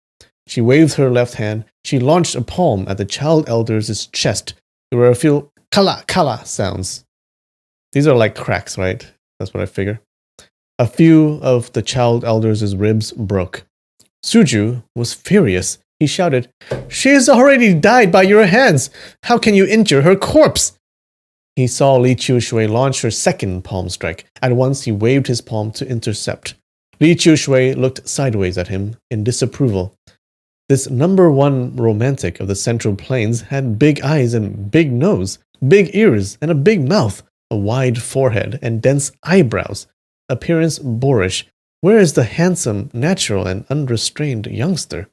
She waved her left hand. She launched a palm at the child elder's chest. There were a few kala kala sounds. These are like cracks, right? That's what I figure. A few of the child elder's ribs broke. Suju was furious. He shouted, She has already died by your hands. How can you injure her corpse? He saw Li Chushui launch her second palm strike. At once he waved his palm to intercept. Li Chushui looked sideways at him in disapproval. This number one romantic of the Central Plains had big eyes and big nose, big ears and a big mouth, a wide forehead and dense eyebrows. Appearance boorish. Where is the handsome, natural, and unrestrained youngster?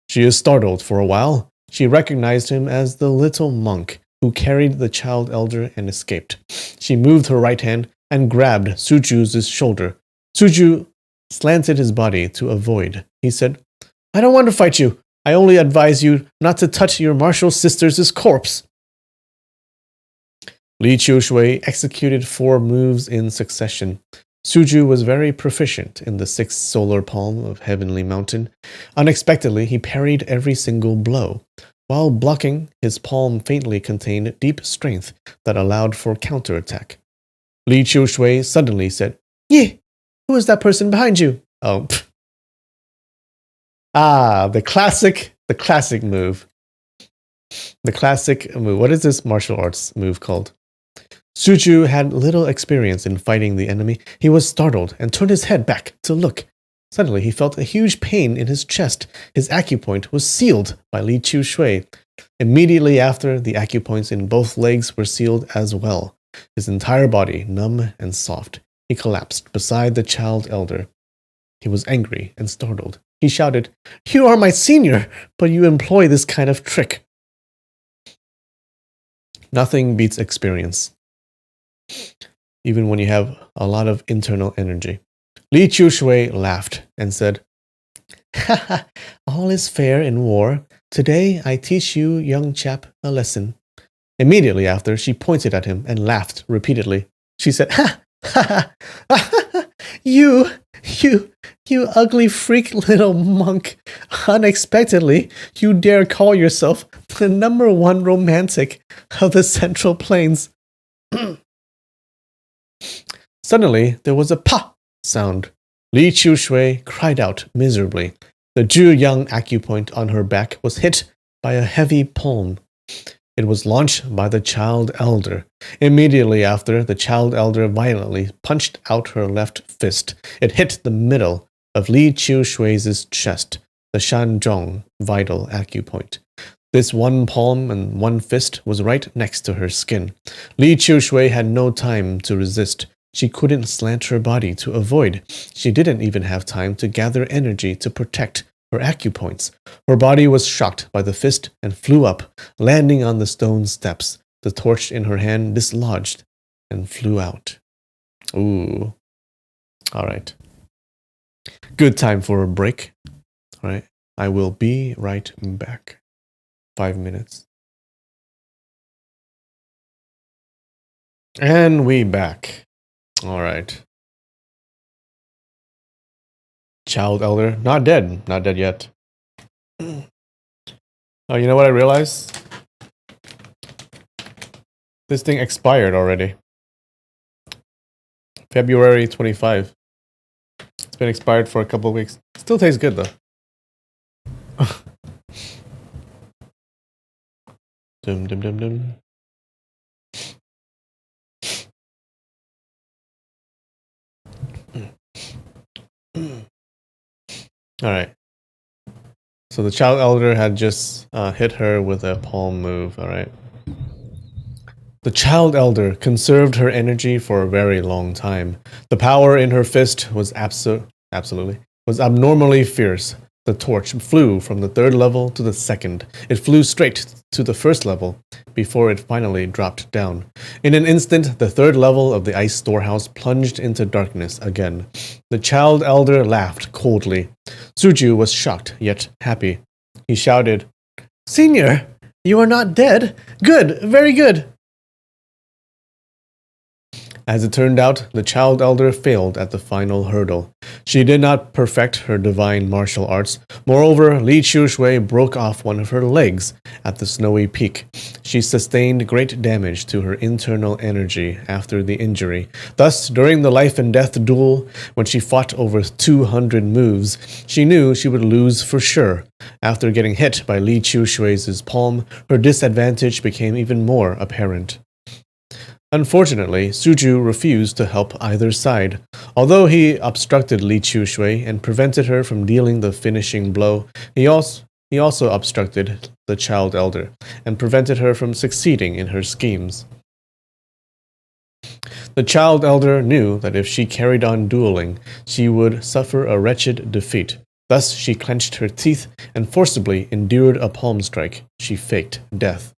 She is startled for a while. She recognized him as the little monk who carried the child elder and escaped. She moved her right hand and grabbed Suju's shoulder. Suju slanted his body to avoid. He said, I don't want to fight you. I only advise you not to touch your martial sister's corpse. Li Chushui executed 4 moves in succession. Suju was very proficient in the 6th solar palm of Heavenly Mountain. Unexpectedly, he parried every single blow. While blocking, his palm faintly contained deep strength that allowed for counterattack. Li Chushui suddenly said, Yi, who is that person behind you? Oh, the classic move. The classic move. What is this martial arts move called? Suju had little experience in fighting the enemy. He was startled and turned his head back to look. Suddenly, he felt a huge pain in his chest. His acupoint was sealed by Li Chushui. Immediately after, the acupoints in both legs were sealed as well. His entire body, numb and soft, he collapsed beside the child elder. He was angry and startled. He shouted, You are my senior, but you employ this kind of trick. Nothing beats experience, even when you have a lot of internal energy. Li Chushui laughed and said, Haha, all is fair in war. Today I teach you, young chap, a lesson. Immediately after, she pointed at him and laughed repeatedly. She said, Ha! Ha! Ha! You ugly freak little monk. Unexpectedly, you dare call yourself the number one romantic of the Central Plains. Suddenly, there was a pa sound. Li Chushui cried out miserably. The Zhu-Yang acupoint on her back was hit by a heavy palm. It was launched by the child elder. Immediately after, the child elder violently punched out her left fist. It hit the middle of Li Chushui's chest, the Shanzhong vital acupoint. This one palm and one fist was right next to her skin. Li Chushui had no time to resist. She couldn't slant her body to avoid. She didn't even have time to gather energy to protect her acupoints. Her body was shocked by the fist and flew up, landing on the stone steps. The torch in her hand dislodged and flew out. Ooh. All right. Good time for a break. All right. I will be right back. 5 minutes. And we back. All right. Child elder, not dead yet. Oh, you know what I realized? This thing expired already. February 25. It's been expired for a couple of weeks. Still tastes good though. Dum dum dum dum. All right. So the child elder had just hit her with a palm move. All right. The child elder conserved her energy for a very long time. The power in her fist was was abnormally fierce. The torch flew from the 3rd level to the 2nd. It flew straight to the 1st level before it finally dropped down. In an instant, the 3rd level of the ice storehouse plunged into darkness again. The child elder laughed coldly. Suju was shocked, yet happy. He shouted, "Senior, you are not dead. Good, very good." As it turned out, the child elder failed at the final hurdle. She did not perfect her divine martial arts. Moreover, Li Shui broke off one of her legs at the snowy peak. She sustained great damage to her internal energy after the injury. Thus, during the life and death duel, when she fought over 200 moves, she knew she would lose for sure. After getting hit by Li Shui's palm, her disadvantage became even more apparent. Unfortunately, Suju refused to help either side. Although he obstructed Li Shui and prevented her from dealing the finishing blow, he also obstructed the child elder and prevented her from succeeding in her schemes. The child elder knew that if she carried on dueling, she would suffer a wretched defeat. Thus, she clenched her teeth and forcibly endured a palm strike. She faked death.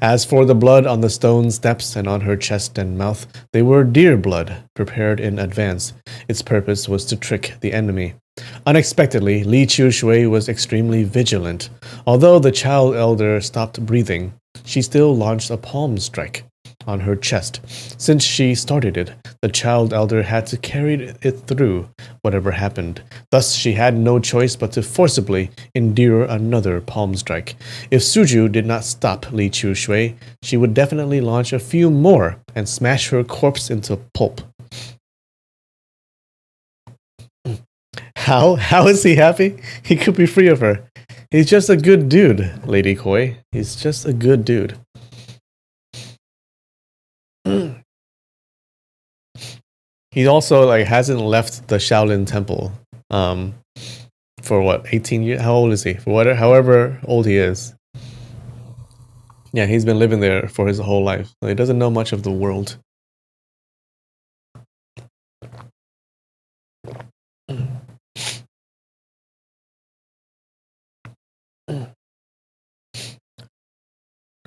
As for the blood on the stone steps and on her chest and mouth, they were deer blood, prepared in advance. Its purpose was to trick the enemy. Unexpectedly, Li Shui was extremely vigilant. Although the child elder stopped breathing, she still launched a palm strike on her chest. Since she started it, the child elder had to carry it through whatever happened. Thus, she had no choice but to forcibly endure another palm strike. If Suju did not stop Li Shui, she would definitely launch a few more and smash her corpse into pulp. How is he happy? He could be free of her. He's just a good dude, Lady Koi. He's just a good dude. He also hasn't left the Shaolin Temple for what, 18 years? How old is he? For whatever, however old he is. Yeah, he's been living there for his whole life. So he doesn't know much of the world.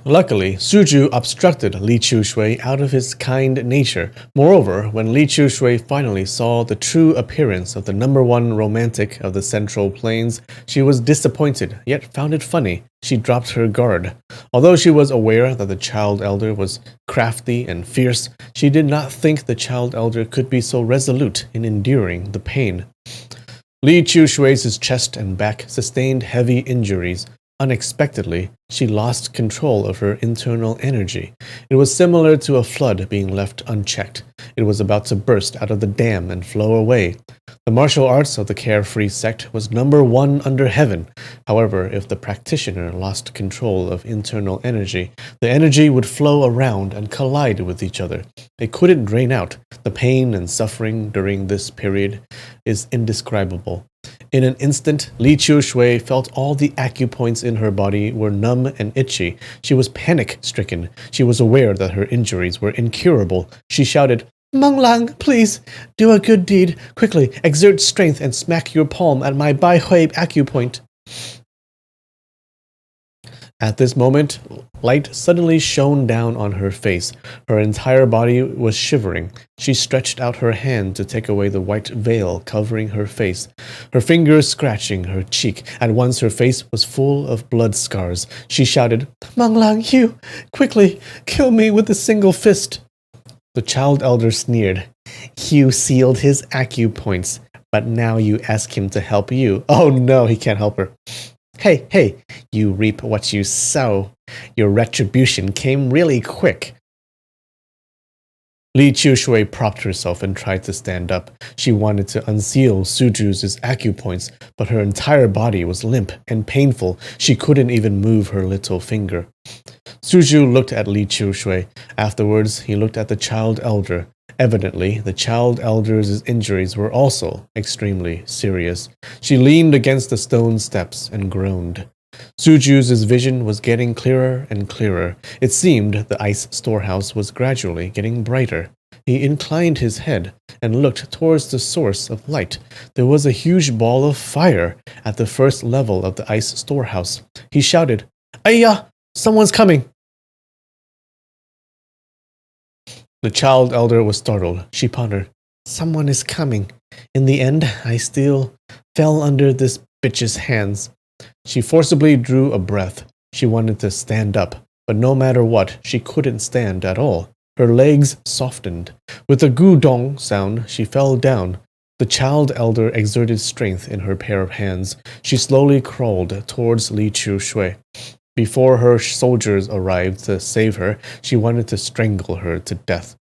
Luckily, Suju obstructed Li Shui out of his kind nature. Moreover, when Li Shui finally saw the true appearance of the #1 romantic of the Central Plains, she was disappointed, yet found it funny. She dropped her guard. Although she was aware that the child elder was crafty and fierce, she did not think the child elder could be so resolute in enduring the pain. Li Shui's chest and back sustained heavy injuries. Unexpectedly, she lost control of her internal energy. It was similar to a flood being left unchecked. It was about to burst out of the dam and flow away. The martial arts of the carefree sect was #1 under heaven. However, if the practitioner lost control of internal energy, the energy would flow around and collide with each other. It couldn't drain out. The pain and suffering during this period is indescribable. In an instant, Li Shui felt all the acupoints in her body were numb and itchy. She was panic-stricken. She was aware that her injuries were incurable. She shouted, "Meng Lang, please, do a good deed. Quickly, exert strength and smack your palm at my Bai Hui acupoint." At this moment, light suddenly shone down on her face. Her entire body was shivering. She stretched out her hand to take away the white veil covering her face, her fingers scratching her cheek. At once her face was full of blood scars. She shouted, "Meng Lang, you, quickly, kill me with a single fist." The child elder sneered. "You sealed his acupoints, but now you ask him to help you. Oh no, he can't help her. Hey, you reap what you sow. Your retribution came really quick." Li Shui propped herself and tried to stand up. She wanted to unseal Suju's acupoints, but her entire body was limp and painful. She couldn't even move her little finger. Suju looked at Li Shui. Afterwards, he looked at the child elder. Evidently, the child elder's injuries were also extremely serious. She leaned against the stone steps and groaned. Suju's vision was getting clearer and clearer. It seemed the ice storehouse was gradually getting brighter. He inclined his head and looked towards the source of light. There was a huge ball of fire at the first level of the ice storehouse. He shouted, "Ayya! Someone's coming!" The child elder was startled. She pondered, "Someone is coming. In the end, I still fell under this bitch's hands. She forcibly drew a breath. She wanted to stand up, but no matter what, she couldn't stand at all. Her legs softened. With a gudong sound, she fell down. The child elder exerted strength in her pair of hands. She slowly crawled towards Li Chu Shui. Before her soldiers arrived to save her, she wanted to strangle her to death.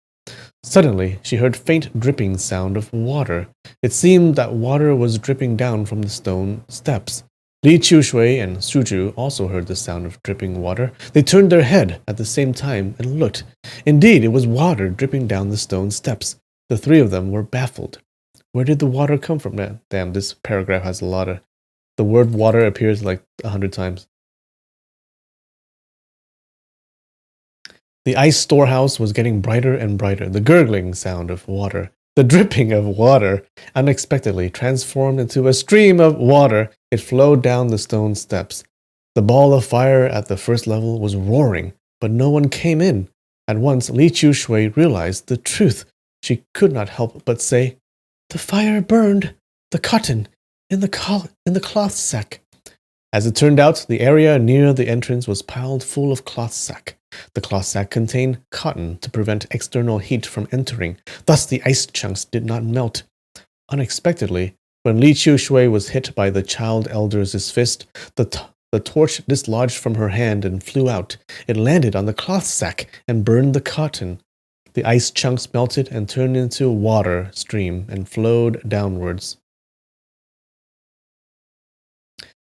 Suddenly, she heard faint dripping sound of water. It seemed that water was dripping down from the stone steps. Li Qiushui and Suju also heard the sound of dripping water. They turned their head at the same time and looked. Indeed, it was water dripping down the stone steps. The three of them were baffled. Where did the water come from? Damn, this paragraph has a lot of... The word water appears like 100 times. The ice storehouse was getting brighter and brighter. The gurgling sound of water, the dripping of water, unexpectedly transformed into a stream of water. It flowed down the stone steps. The ball of fire at the first level was roaring, but no one came in. At once, Li Qiushui realized the truth. She could not help but say, "The fire burned the cotton in the cloth sack." As it turned out, the area near the entrance was piled full of cloth sack. The cloth sack contained cotton to prevent external heat from entering. Thus, the ice chunks did not melt. Unexpectedly, when Li Qiushui was hit by the child elder's fist, the torch dislodged from her hand and flew out. It landed on the cloth sack and burned the cotton. The ice chunks melted and turned into a water stream and flowed downwards.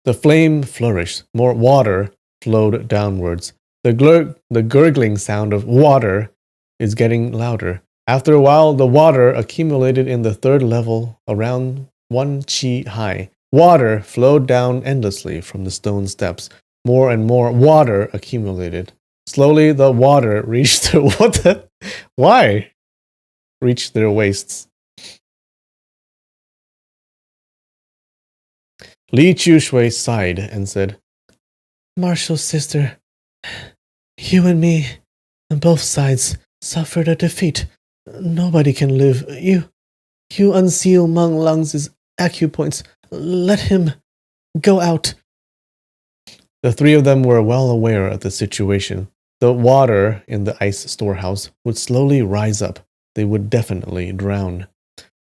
The flame flourished. More water flowed downwards. The gurgling sound of water is getting louder. After a while, the water accumulated in the third level around 1 qi high. Water flowed down endlessly from the stone steps. More and more water accumulated. Slowly, the water reached why? Reached their waists. Li Qiushui sighed and said, "Martial sister, you and me, on both sides, suffered a defeat. Nobody can live. You unseal Meng Lang's acupoints. Let him go out." The three of them were well aware of the situation. The water in the ice storehouse would slowly rise up. They would definitely drown.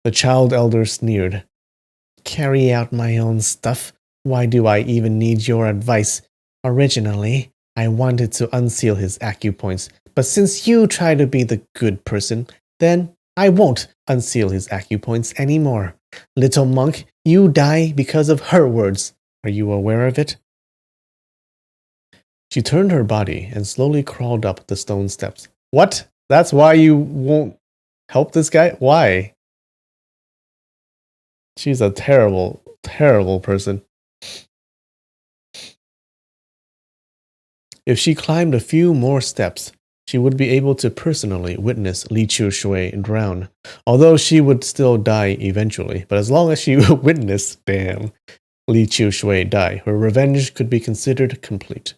The child elder sneered. "Carry out my own stuff. Why do I even need your advice? Originally, I wanted to unseal his acupoints, but since you try to be the good person, then I won't unseal his acupoints anymore. Little monk, you die because of her words. Are you aware of it?" She turned her body and slowly crawled up the stone steps. What? That's why you won't help this guy? Why? She's a terrible, terrible person. If she climbed a few more steps, she would be able to personally witness Li Qiushui drown, although she would still die eventually. But as long as she witnessed, Li Qiushui die, her revenge could be considered complete.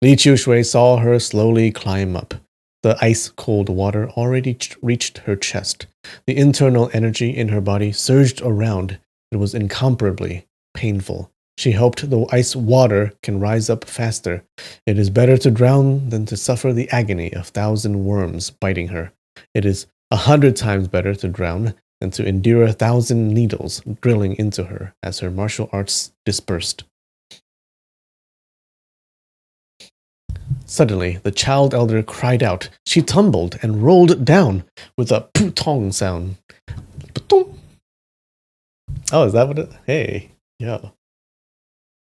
Li Qiushui saw her slowly climb up. The ice-cold water already reached her chest. The internal energy in her body surged around. It was incomparably painful. She hoped the ice water can rise up faster. It is better to drown than to suffer the agony of 1,000 worms biting her. It is 100 times better to drown than to endure 1,000 needles drilling into her as her martial arts dispersed. Suddenly, the child elder cried out. She tumbled and rolled down with a putong sound. Putong. Oh, is that what it... Hey, yeah.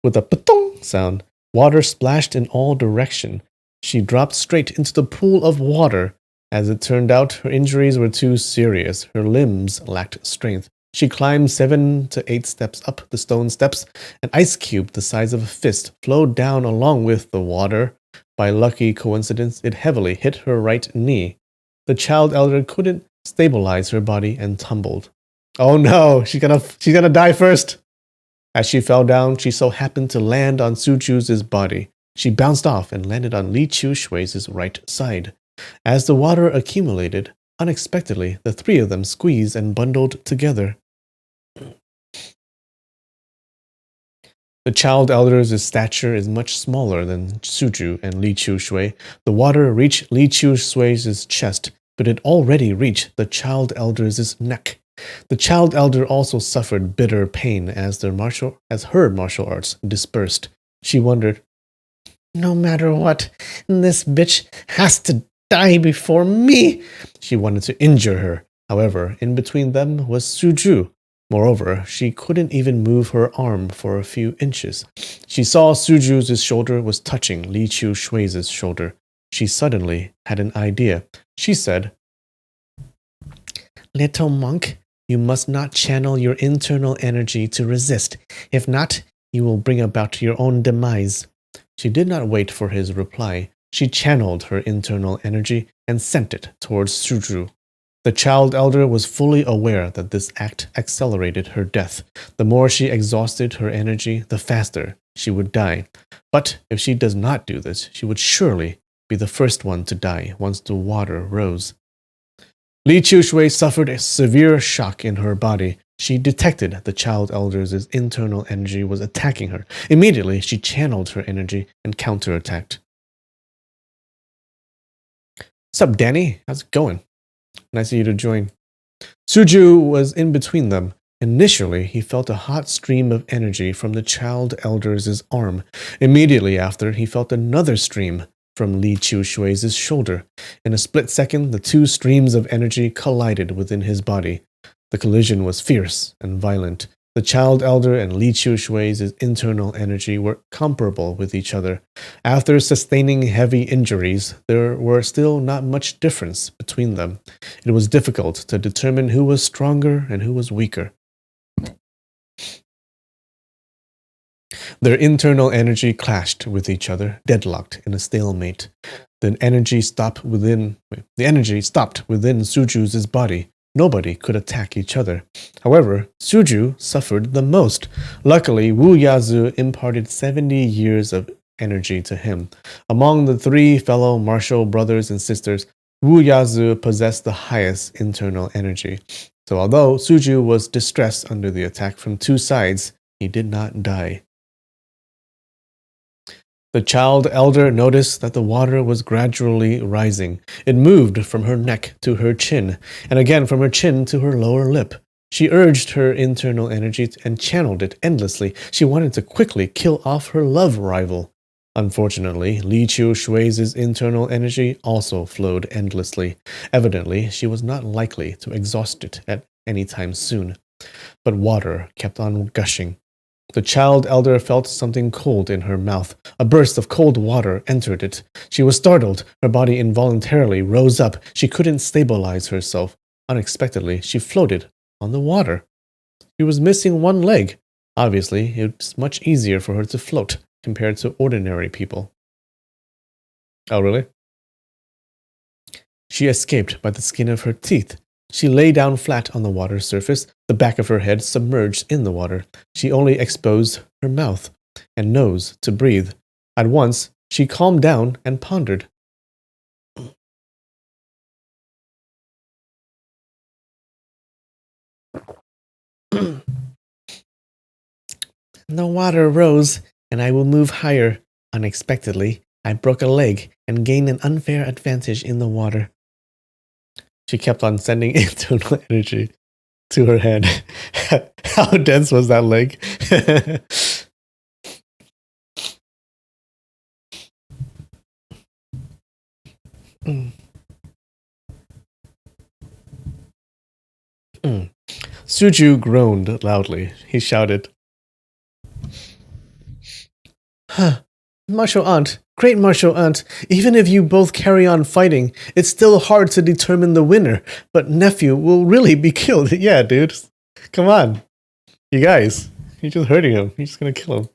With a putong sound, water splashed in all directions. She dropped straight into the pool of water. As it turned out, her injuries were too serious. Her limbs lacked strength. She climbed 7 to 8 steps up the stone steps. An ice cube the size of a fist flowed down along with the water. By lucky coincidence, it heavily hit her right knee. The child elder couldn't stabilize her body and tumbled. Oh no, she's gonna die first. As she fell down, she so happened to land on Suju's body. She bounced off and landed on Li Qiushui's right side. As the water accumulated, unexpectedly, the three of them squeezed and bundled together. The child elder's stature is much smaller than Suju and Li Qiushui. The water reached Li Qiushui's chest, but it already reached the child elder's neck. The child elder also suffered bitter pain as her martial arts dispersed. She wondered, "No matter what, this bitch has to die before me." She wanted to injure her. However, in between them was Suju. Moreover, she couldn't even move her arm for a few inches. She saw Suju's shoulder was touching Li Qiushui's shoulder. She suddenly had an idea. She said, "Little monk, you must not channel your internal energy to resist. If not, you will bring about your own demise." She did not wait for his reply. She channeled her internal energy and sent it towards Suju. The child elder was fully aware that this act accelerated her death. The more she exhausted her energy, the faster she would die. But if she does not do this, she would surely be the first one to die once the water rose. Li Qiushui suffered a severe shock in her body. She detected the child elder's internal energy was attacking her. Immediately, she channeled her energy and counterattacked. "Sup, Danny? How's it going? Nice of you to join." Suju was in between them. Initially, he felt a hot stream of energy from the child elder's arm. Immediately after, he felt another stream from Li Qiushui's shoulder. In a split second, the two streams of energy collided within his body. The collision was fierce and violent. The child elder and Li Qiushui's internal energy were comparable with each other. After sustaining heavy injuries, there were still not much difference between them. It was difficult to determine who was stronger and who was weaker. Their internal energy clashed with each other, deadlocked in a stalemate. The energy stopped within Suju's body. Nobody could attack each other. However, Suju suffered the most. Luckily, Wu Yazu imparted 70 years of energy to him. Among the three fellow martial brothers and sisters, Wu Yazu possessed the highest internal energy. So although Suju was distressed under the attack from two sides, he did not die. The child elder noticed that the water was gradually rising. It moved from her neck to her chin, and again from her chin to her lower lip. She urged her internal energy and channeled it endlessly. She wanted to quickly kill off her love rival. Unfortunately, Li Qiushui's internal energy also flowed endlessly. Evidently, she was not likely to exhaust it at any time soon. But water kept on gushing. The child elder felt something cold in her mouth. A burst of cold water entered it. She was startled. Her body involuntarily rose up. She couldn't stabilize herself. Unexpectedly, she floated on the water. She was missing one leg. Obviously, it's much easier for her to float compared to ordinary people. Oh, really? She escaped by the skin of her teeth. She lay down flat on the water surface, the back of her head submerged in the water. She only exposed her mouth and nose to breathe. At once, she calmed down and pondered. The water rose, and I will move higher. Unexpectedly, I broke a leg and gained an unfair advantage in the water. She kept on sending internal energy to her hand. How dense was that leg? Suju groaned loudly. He shouted, "Martial aunt, great martial aunt, even if you both carry on fighting, it's still hard to determine the winner, but nephew will really be killed." Yeah, dude. Come on. You guys. You're just hurting him. You're just gonna kill him.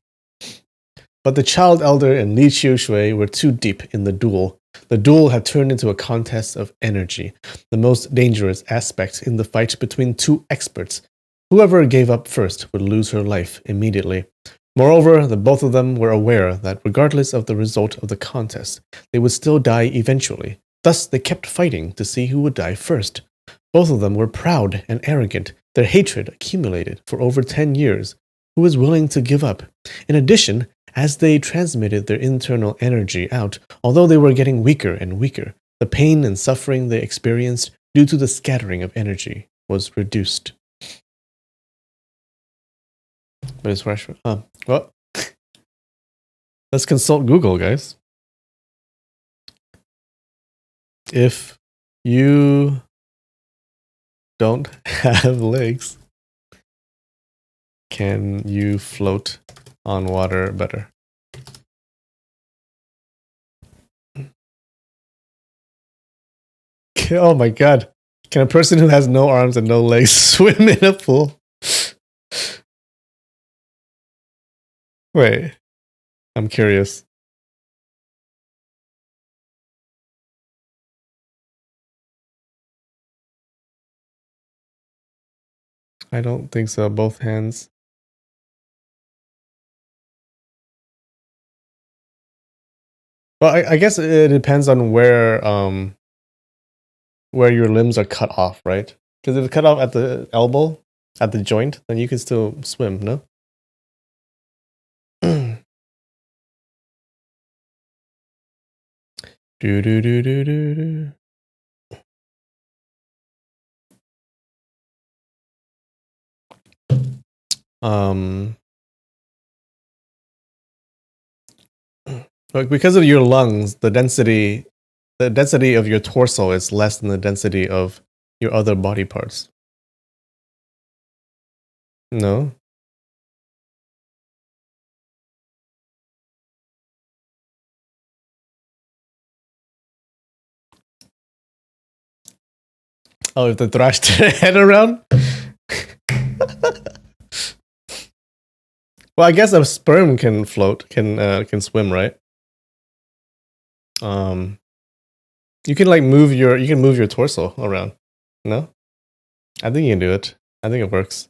But the child elder and Li Qiushui were too deep in the duel. The duel had turned into a contest of energy, the most dangerous aspect in the fight between two experts. Whoever gave up first would lose her life immediately. Moreover, the both of them were aware that regardless of the result of the contest, they would still die eventually. Thus, they kept fighting to see who would die first. Both of them were proud and arrogant. Their hatred accumulated for over 10 years. who was willing to give up. In addition, as they transmitted their internal energy out, although they were getting weaker and weaker, the pain and suffering they experienced due to the scattering of energy was reduced. But it's fresh. Well, let's consult Google, guys. If you don't have legs, can you float on water better? Oh my god. Can a person who has no arms and no legs swim in a pool? Wait, I'm curious. I don't think so. Both hands. Well, I guess it depends on where your limbs are cut off, right? Because if it's cut off at the elbow, at the joint, then you can still swim, no? Do do do do do do. Like because of your lungs, the density of your torso is less than the density of your other body parts. No? Oh, if they thrashed their head around? Well, I guess a sperm can float, can swim, right? You can like move your torso around. No? I think you can do it. I think it works.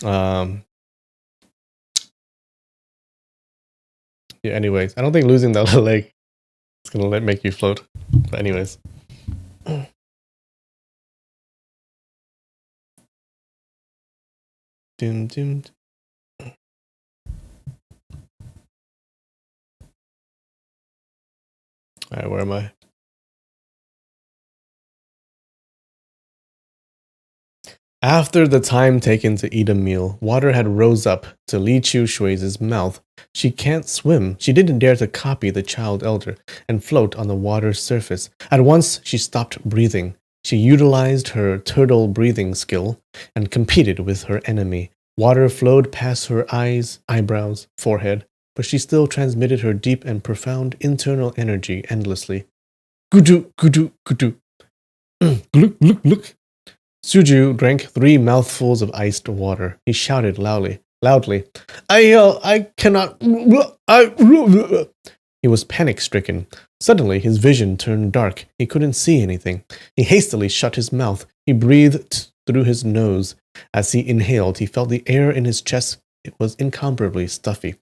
Yeah, anyways, I don't think losing that leg is gonna make you float. But anyways. Doom doom. Alright, where am I? After the time taken to eat a meal, water had rose up to Li Chu Shui's mouth. She can't swim. She didn't dare to copy the child elder and float on the water's surface. At once, she stopped breathing. She utilized her turtle breathing skill and competed with her enemy. Water flowed past her eyes, eyebrows, forehead, but she still transmitted her deep and profound internal energy endlessly. Gudu, gudu, gudu. Look, look, look. Suju drank 3 mouthfuls of iced water. He shouted loudly. I cannot. He was panic-stricken. Suddenly, his vision turned dark. He couldn't see anything. He hastily shut his mouth. He breathed through his nose. As he inhaled, he felt the air in his chest. It was incomparably stuffy.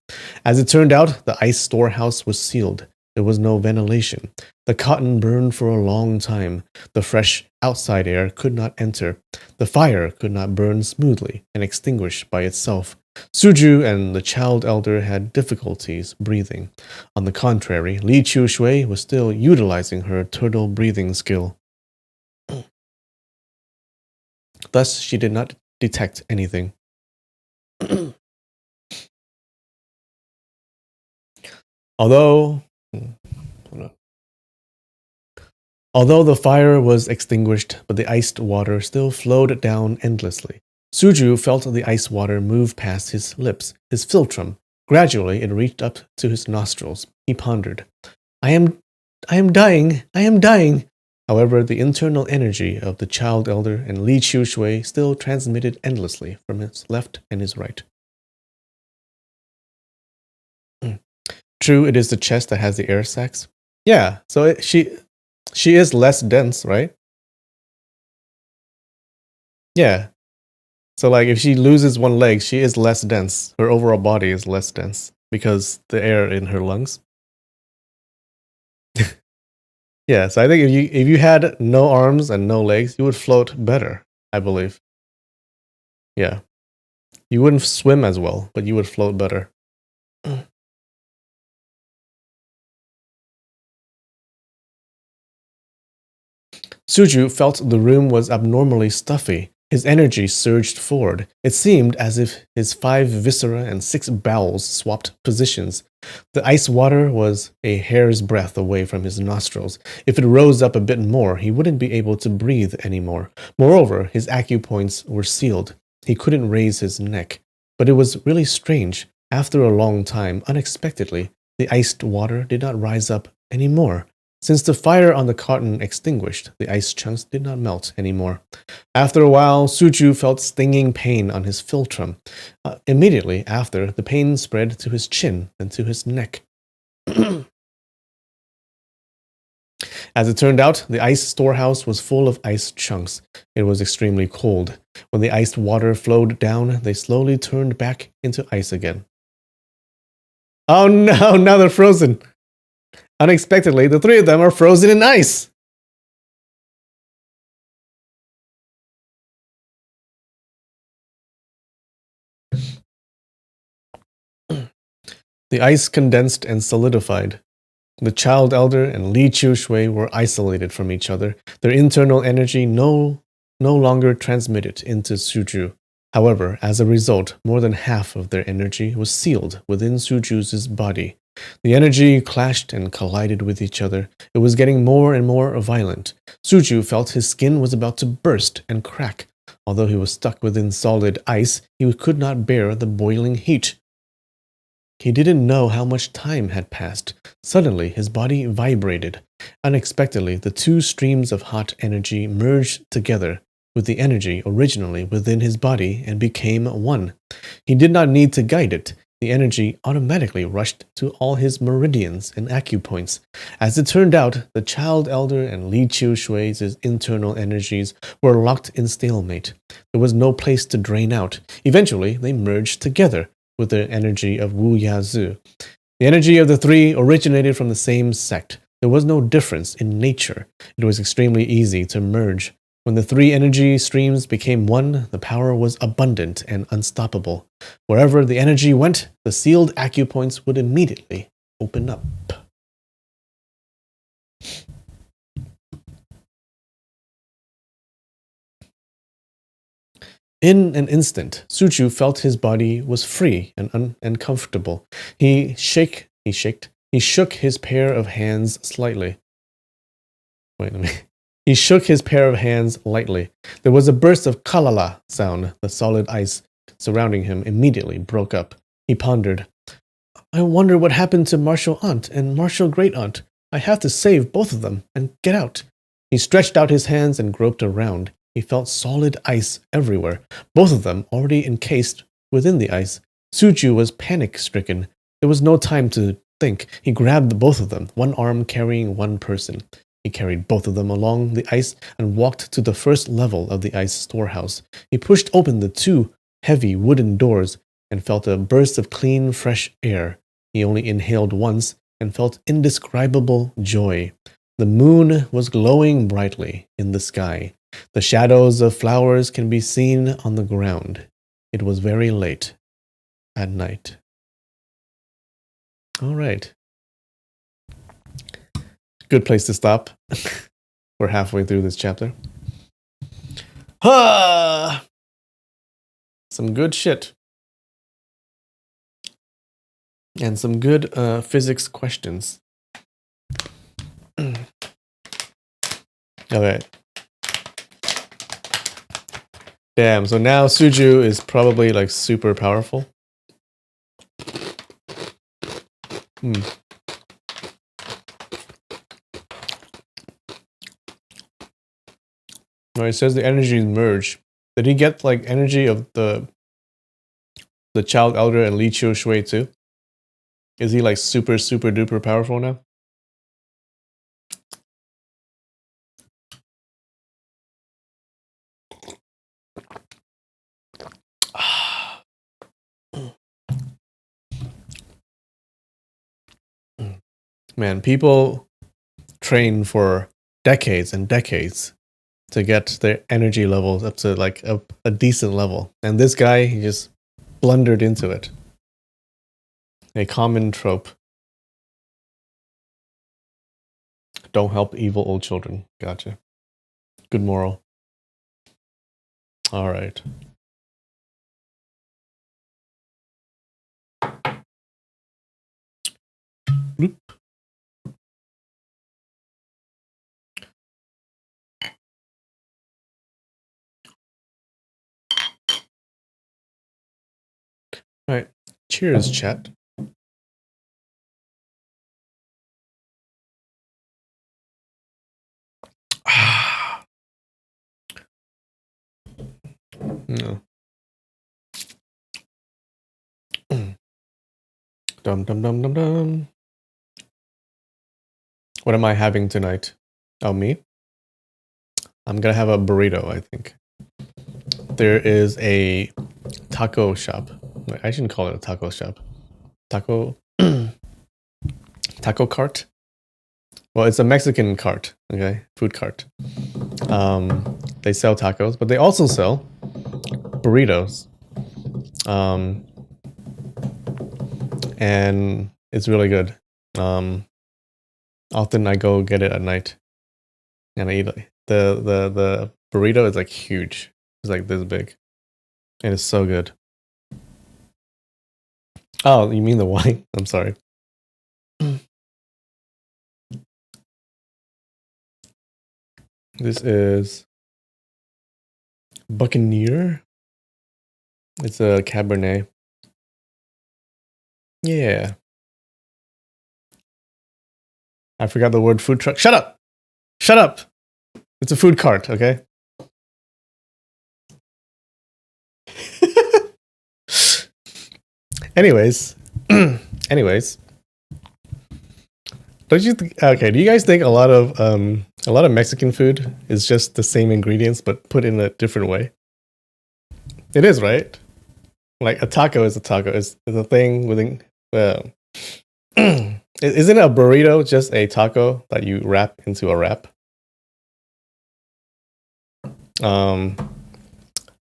As it turned out, the ice storehouse was sealed. There was no ventilation. The cotton burned for a long time. The fresh outside air could not enter. The fire could not burn smoothly and extinguish by itself. Suju and the child elder had difficulties breathing. On the contrary, Li Chu Shui was still utilizing her turtle breathing skill. Thus, she did not detect anything. Although the fire was extinguished, but the iced water still flowed down endlessly. Suju felt the ice water move past his lips, his philtrum. Gradually, it reached up to his nostrils. He pondered, I am dying. However, the internal energy of the child elder and Li Chu Shui still transmitted endlessly from his left and his right. True, it is the chest that has the air sacs. Yeah, so she is less dense, right? Yeah. So like if she loses one leg, she is less dense. Her overall body is less dense because the air in her lungs. Yeah, so I think if you had no arms and no legs, you would float better. I believe. Yeah. You wouldn't swim as well, but you would float better. Suju felt the room was abnormally stuffy. His energy surged forward. It seemed as if his 5 viscera and 6 bowels swapped positions. The ice water was a hair's breadth away from his nostrils. If it rose up a bit more, he wouldn't be able to breathe anymore. Moreover, his acupoints were sealed. He couldn't raise his neck. But it was really strange. After a long time, unexpectedly, the iced water did not rise up anymore. Since the fire on the cotton extinguished, the ice chunks did not melt anymore. After a while, Suju felt stinging pain on his philtrum. Immediately after, the pain spread to his chin and to his neck. As it turned out, the ice storehouse was full of ice chunks. It was extremely cold. When the iced water flowed down, they slowly turned back into ice again. Oh no, now they're frozen! Unexpectedly, the 3 of them are frozen in ice! The ice condensed and solidified. The child elder and Li Qiushui were isolated from each other. Their internal energy no longer transmitted into Suju. However, as a result, more than half of their energy was sealed within Suju's body. The energy clashed and collided with each other. It was getting more and more violent. Suju felt his skin was about to burst and crack. Although he was stuck within solid ice, he could not bear the boiling heat. He didn't know how much time had passed. Suddenly, his body vibrated. Unexpectedly, the 2 streams of hot energy merged together with the energy originally within his body and became one. He did not need to guide it. The energy automatically rushed to all his meridians and acupoints. As it turned out, the child elder and Li Qiushui's internal energies were locked in stalemate. There was no place to drain out. Eventually, they merged together with the energy of Wu Yazu. The energy of the 3 originated from the same sect. There was no difference in nature. It was extremely easy to merge. When the 3 energy streams became one, the power was abundant and unstoppable. Wherever the energy went, the sealed acupoints would immediately open up. In an instant, Suju felt his body was free and comfortable. He shook his pair of hands slightly. He shook his pair of hands lightly. There was a burst of kalala sound. The solid ice surrounding him immediately broke up. He pondered. I wonder what happened to Martial Aunt and Martial Great Aunt. I have to save both of them and get out. He stretched out his hands and groped around. He felt solid ice everywhere, both of them already encased within the ice. Suju was panic-stricken. There was no time to think. He grabbed both of them, one arm carrying one person. He carried both of them along the ice and walked to the first level of the ice storehouse. He pushed open the 2 heavy wooden doors and felt a burst of clean, fresh air. He only inhaled once and felt indescribable joy. The moon was glowing brightly in the sky. The shadows of flowers can be seen on the ground. It was very late at night. All right. Good place to stop. We're halfway through this chapter. Some good shit. And some good physics questions. Okay. Damn, so now Suju is probably like super powerful. No, it says the energies merge. Did he get like energy of the child elder and Li Qiushui too? Is he like super duper powerful now? Man, people train for decades and decades to get their energy levels up to like a decent level. And this guy, he just blundered into it. A common trope. Don't help evil old children. Gotcha. Good moral. All right. Bloop. All right. Cheers, chat. No. Dum dum dum dum dum. What am I having tonight? Oh, me? I'm gonna have a burrito, I think. There is a taco shop. I shouldn't call it a taco shop. Taco taco cart. Well, it's a Mexican cart, okay? Food cart. They sell tacos, but they also sell burritos. And it's really good. Often I go get it at night, and I eat it. The burrito is like huge. It's like this big, and it's so good. Oh, you mean the wine? I'm sorry. This is Buccaneer. It's a Cabernet. Yeah. I forgot the word food truck. Shut up! Shut up! It's a food cart, okay? Anyways. Anyways. Don't you okay, do you guys think a lot of Mexican food is just the same ingredients but put in a different way? It is, right? Like a taco is a taco. Is a thing within isn't a burrito just a taco that you wrap into a wrap?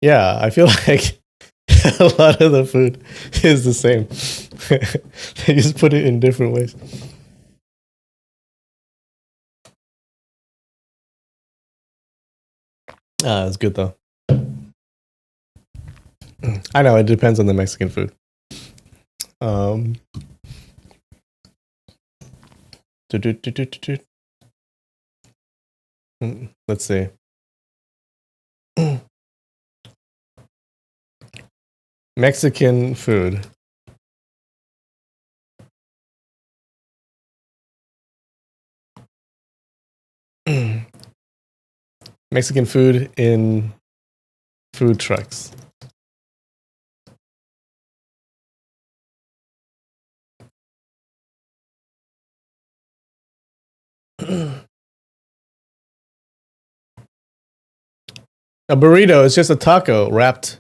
Yeah, I feel like a lot of the food is the same. They just put it in different ways. It's good though. I know it depends on the Mexican food. Let's see. Mexican food. Mexican food in food trucks. A burrito is just a taco wrapped,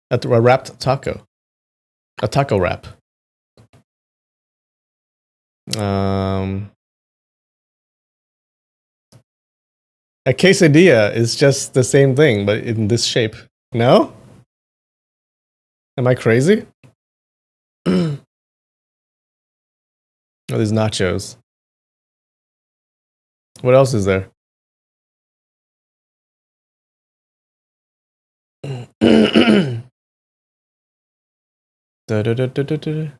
a wrapped taco, a taco wrap. A quesadilla is just the same thing, but in this shape. No? Am I crazy? Oh, there's nachos. What else is there? Da, da, da, da, da, da.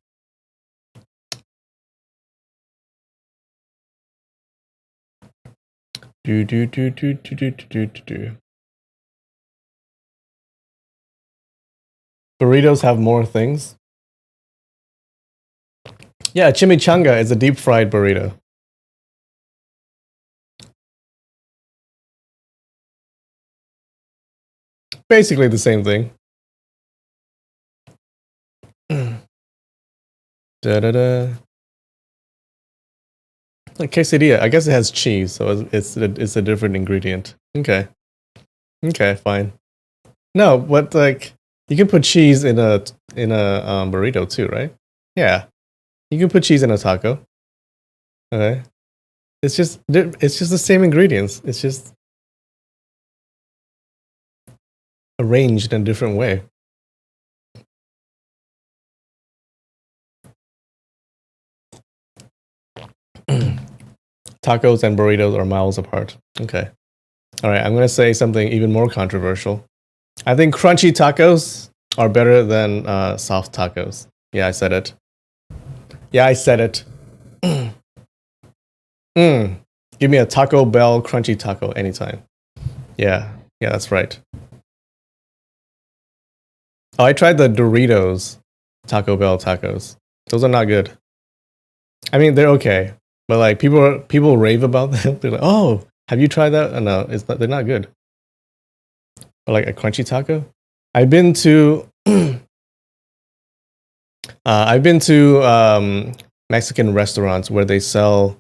Do, do, do, do, do, do, do, do, do. Burritos have more things. Yeah, chimichanga is a deep fried burrito. Basically the same thing. Da da da. Like quesadilla, I guess it has cheese, so it's a different ingredient. Okay, okay, fine. No, but like you can put cheese in a burrito too, right? Yeah, you can put cheese in a taco. Okay, it's just the same ingredients. It's just arranged in a different way. Tacos and burritos are miles apart. Okay. All right, I'm going to say something even more controversial. I think crunchy tacos are better than soft tacos. Yeah, I said it. Yeah, I said it. Give me a Taco Bell crunchy taco anytime. Yeah, that's right. Oh, I tried the Doritos Taco Bell tacos. Those are not good. I mean, they're okay, but like people rave about them. They're like, "Oh, have you tried that?" No, it's not. They're not good. Or like a crunchy taco. I've been to Mexican restaurants where they sell.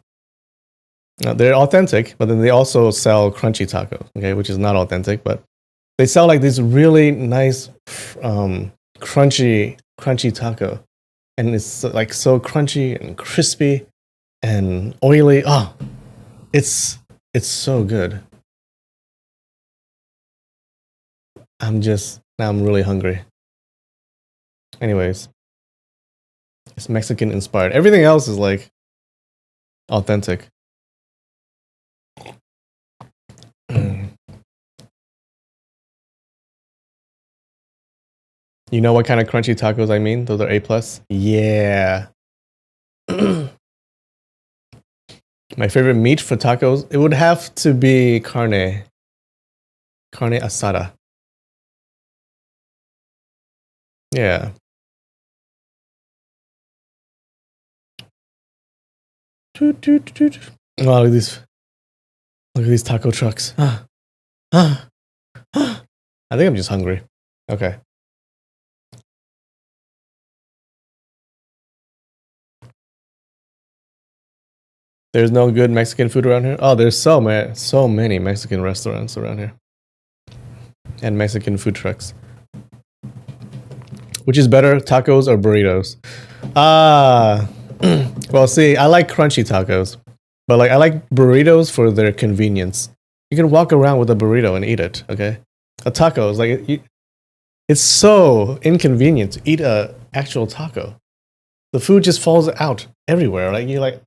They're authentic, but then they also sell crunchy tacos. Okay, which is not authentic, but they sell like this really nice, crunchy taco, and it's like so crunchy and crispy and oily. Oh, it's so good. I'm really hungry. Anyways, it's Mexican inspired. Everything else is like authentic. You know what kind of crunchy tacos I mean? Those are A+. Yeah. My favorite meat for tacos, it would have to be carne asada. Yeah. Toot, toot, toot. Oh, look at these taco trucks. I think I'm just hungry. Okay. There's no good Mexican food around here? Oh, there's so many Mexican restaurants around here. And Mexican food trucks. Which is better, tacos or burritos? Well, see, I like crunchy tacos. But like I like burritos for their convenience. You can walk around with a burrito and eat it, okay? A taco is like it's so inconvenient to eat a actual taco. The food just falls out everywhere. Like you're like,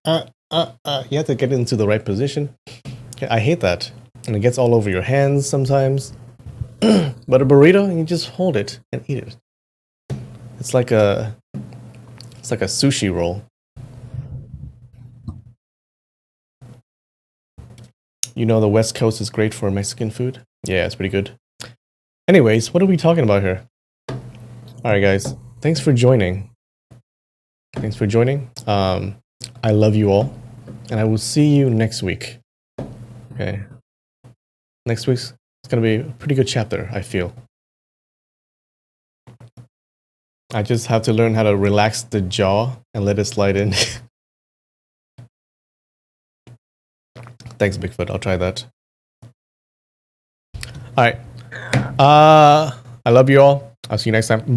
you have to get into the right position. I hate that. And it gets all over your hands sometimes. But a burrito, you just hold it and eat it. It's like a sushi roll. You know the West Coast is great for Mexican food? Yeah, it's pretty good. Anyways, what are we talking about here? Alright guys, thanks for joining. I love you all. And I will see you next week. Okay. Next week's it's gonna be a pretty good chapter, I feel. I just have to learn how to relax the jaw and let it slide in. Thanks, Bigfoot. I'll try that. Alright. I love you all. I'll see you next time.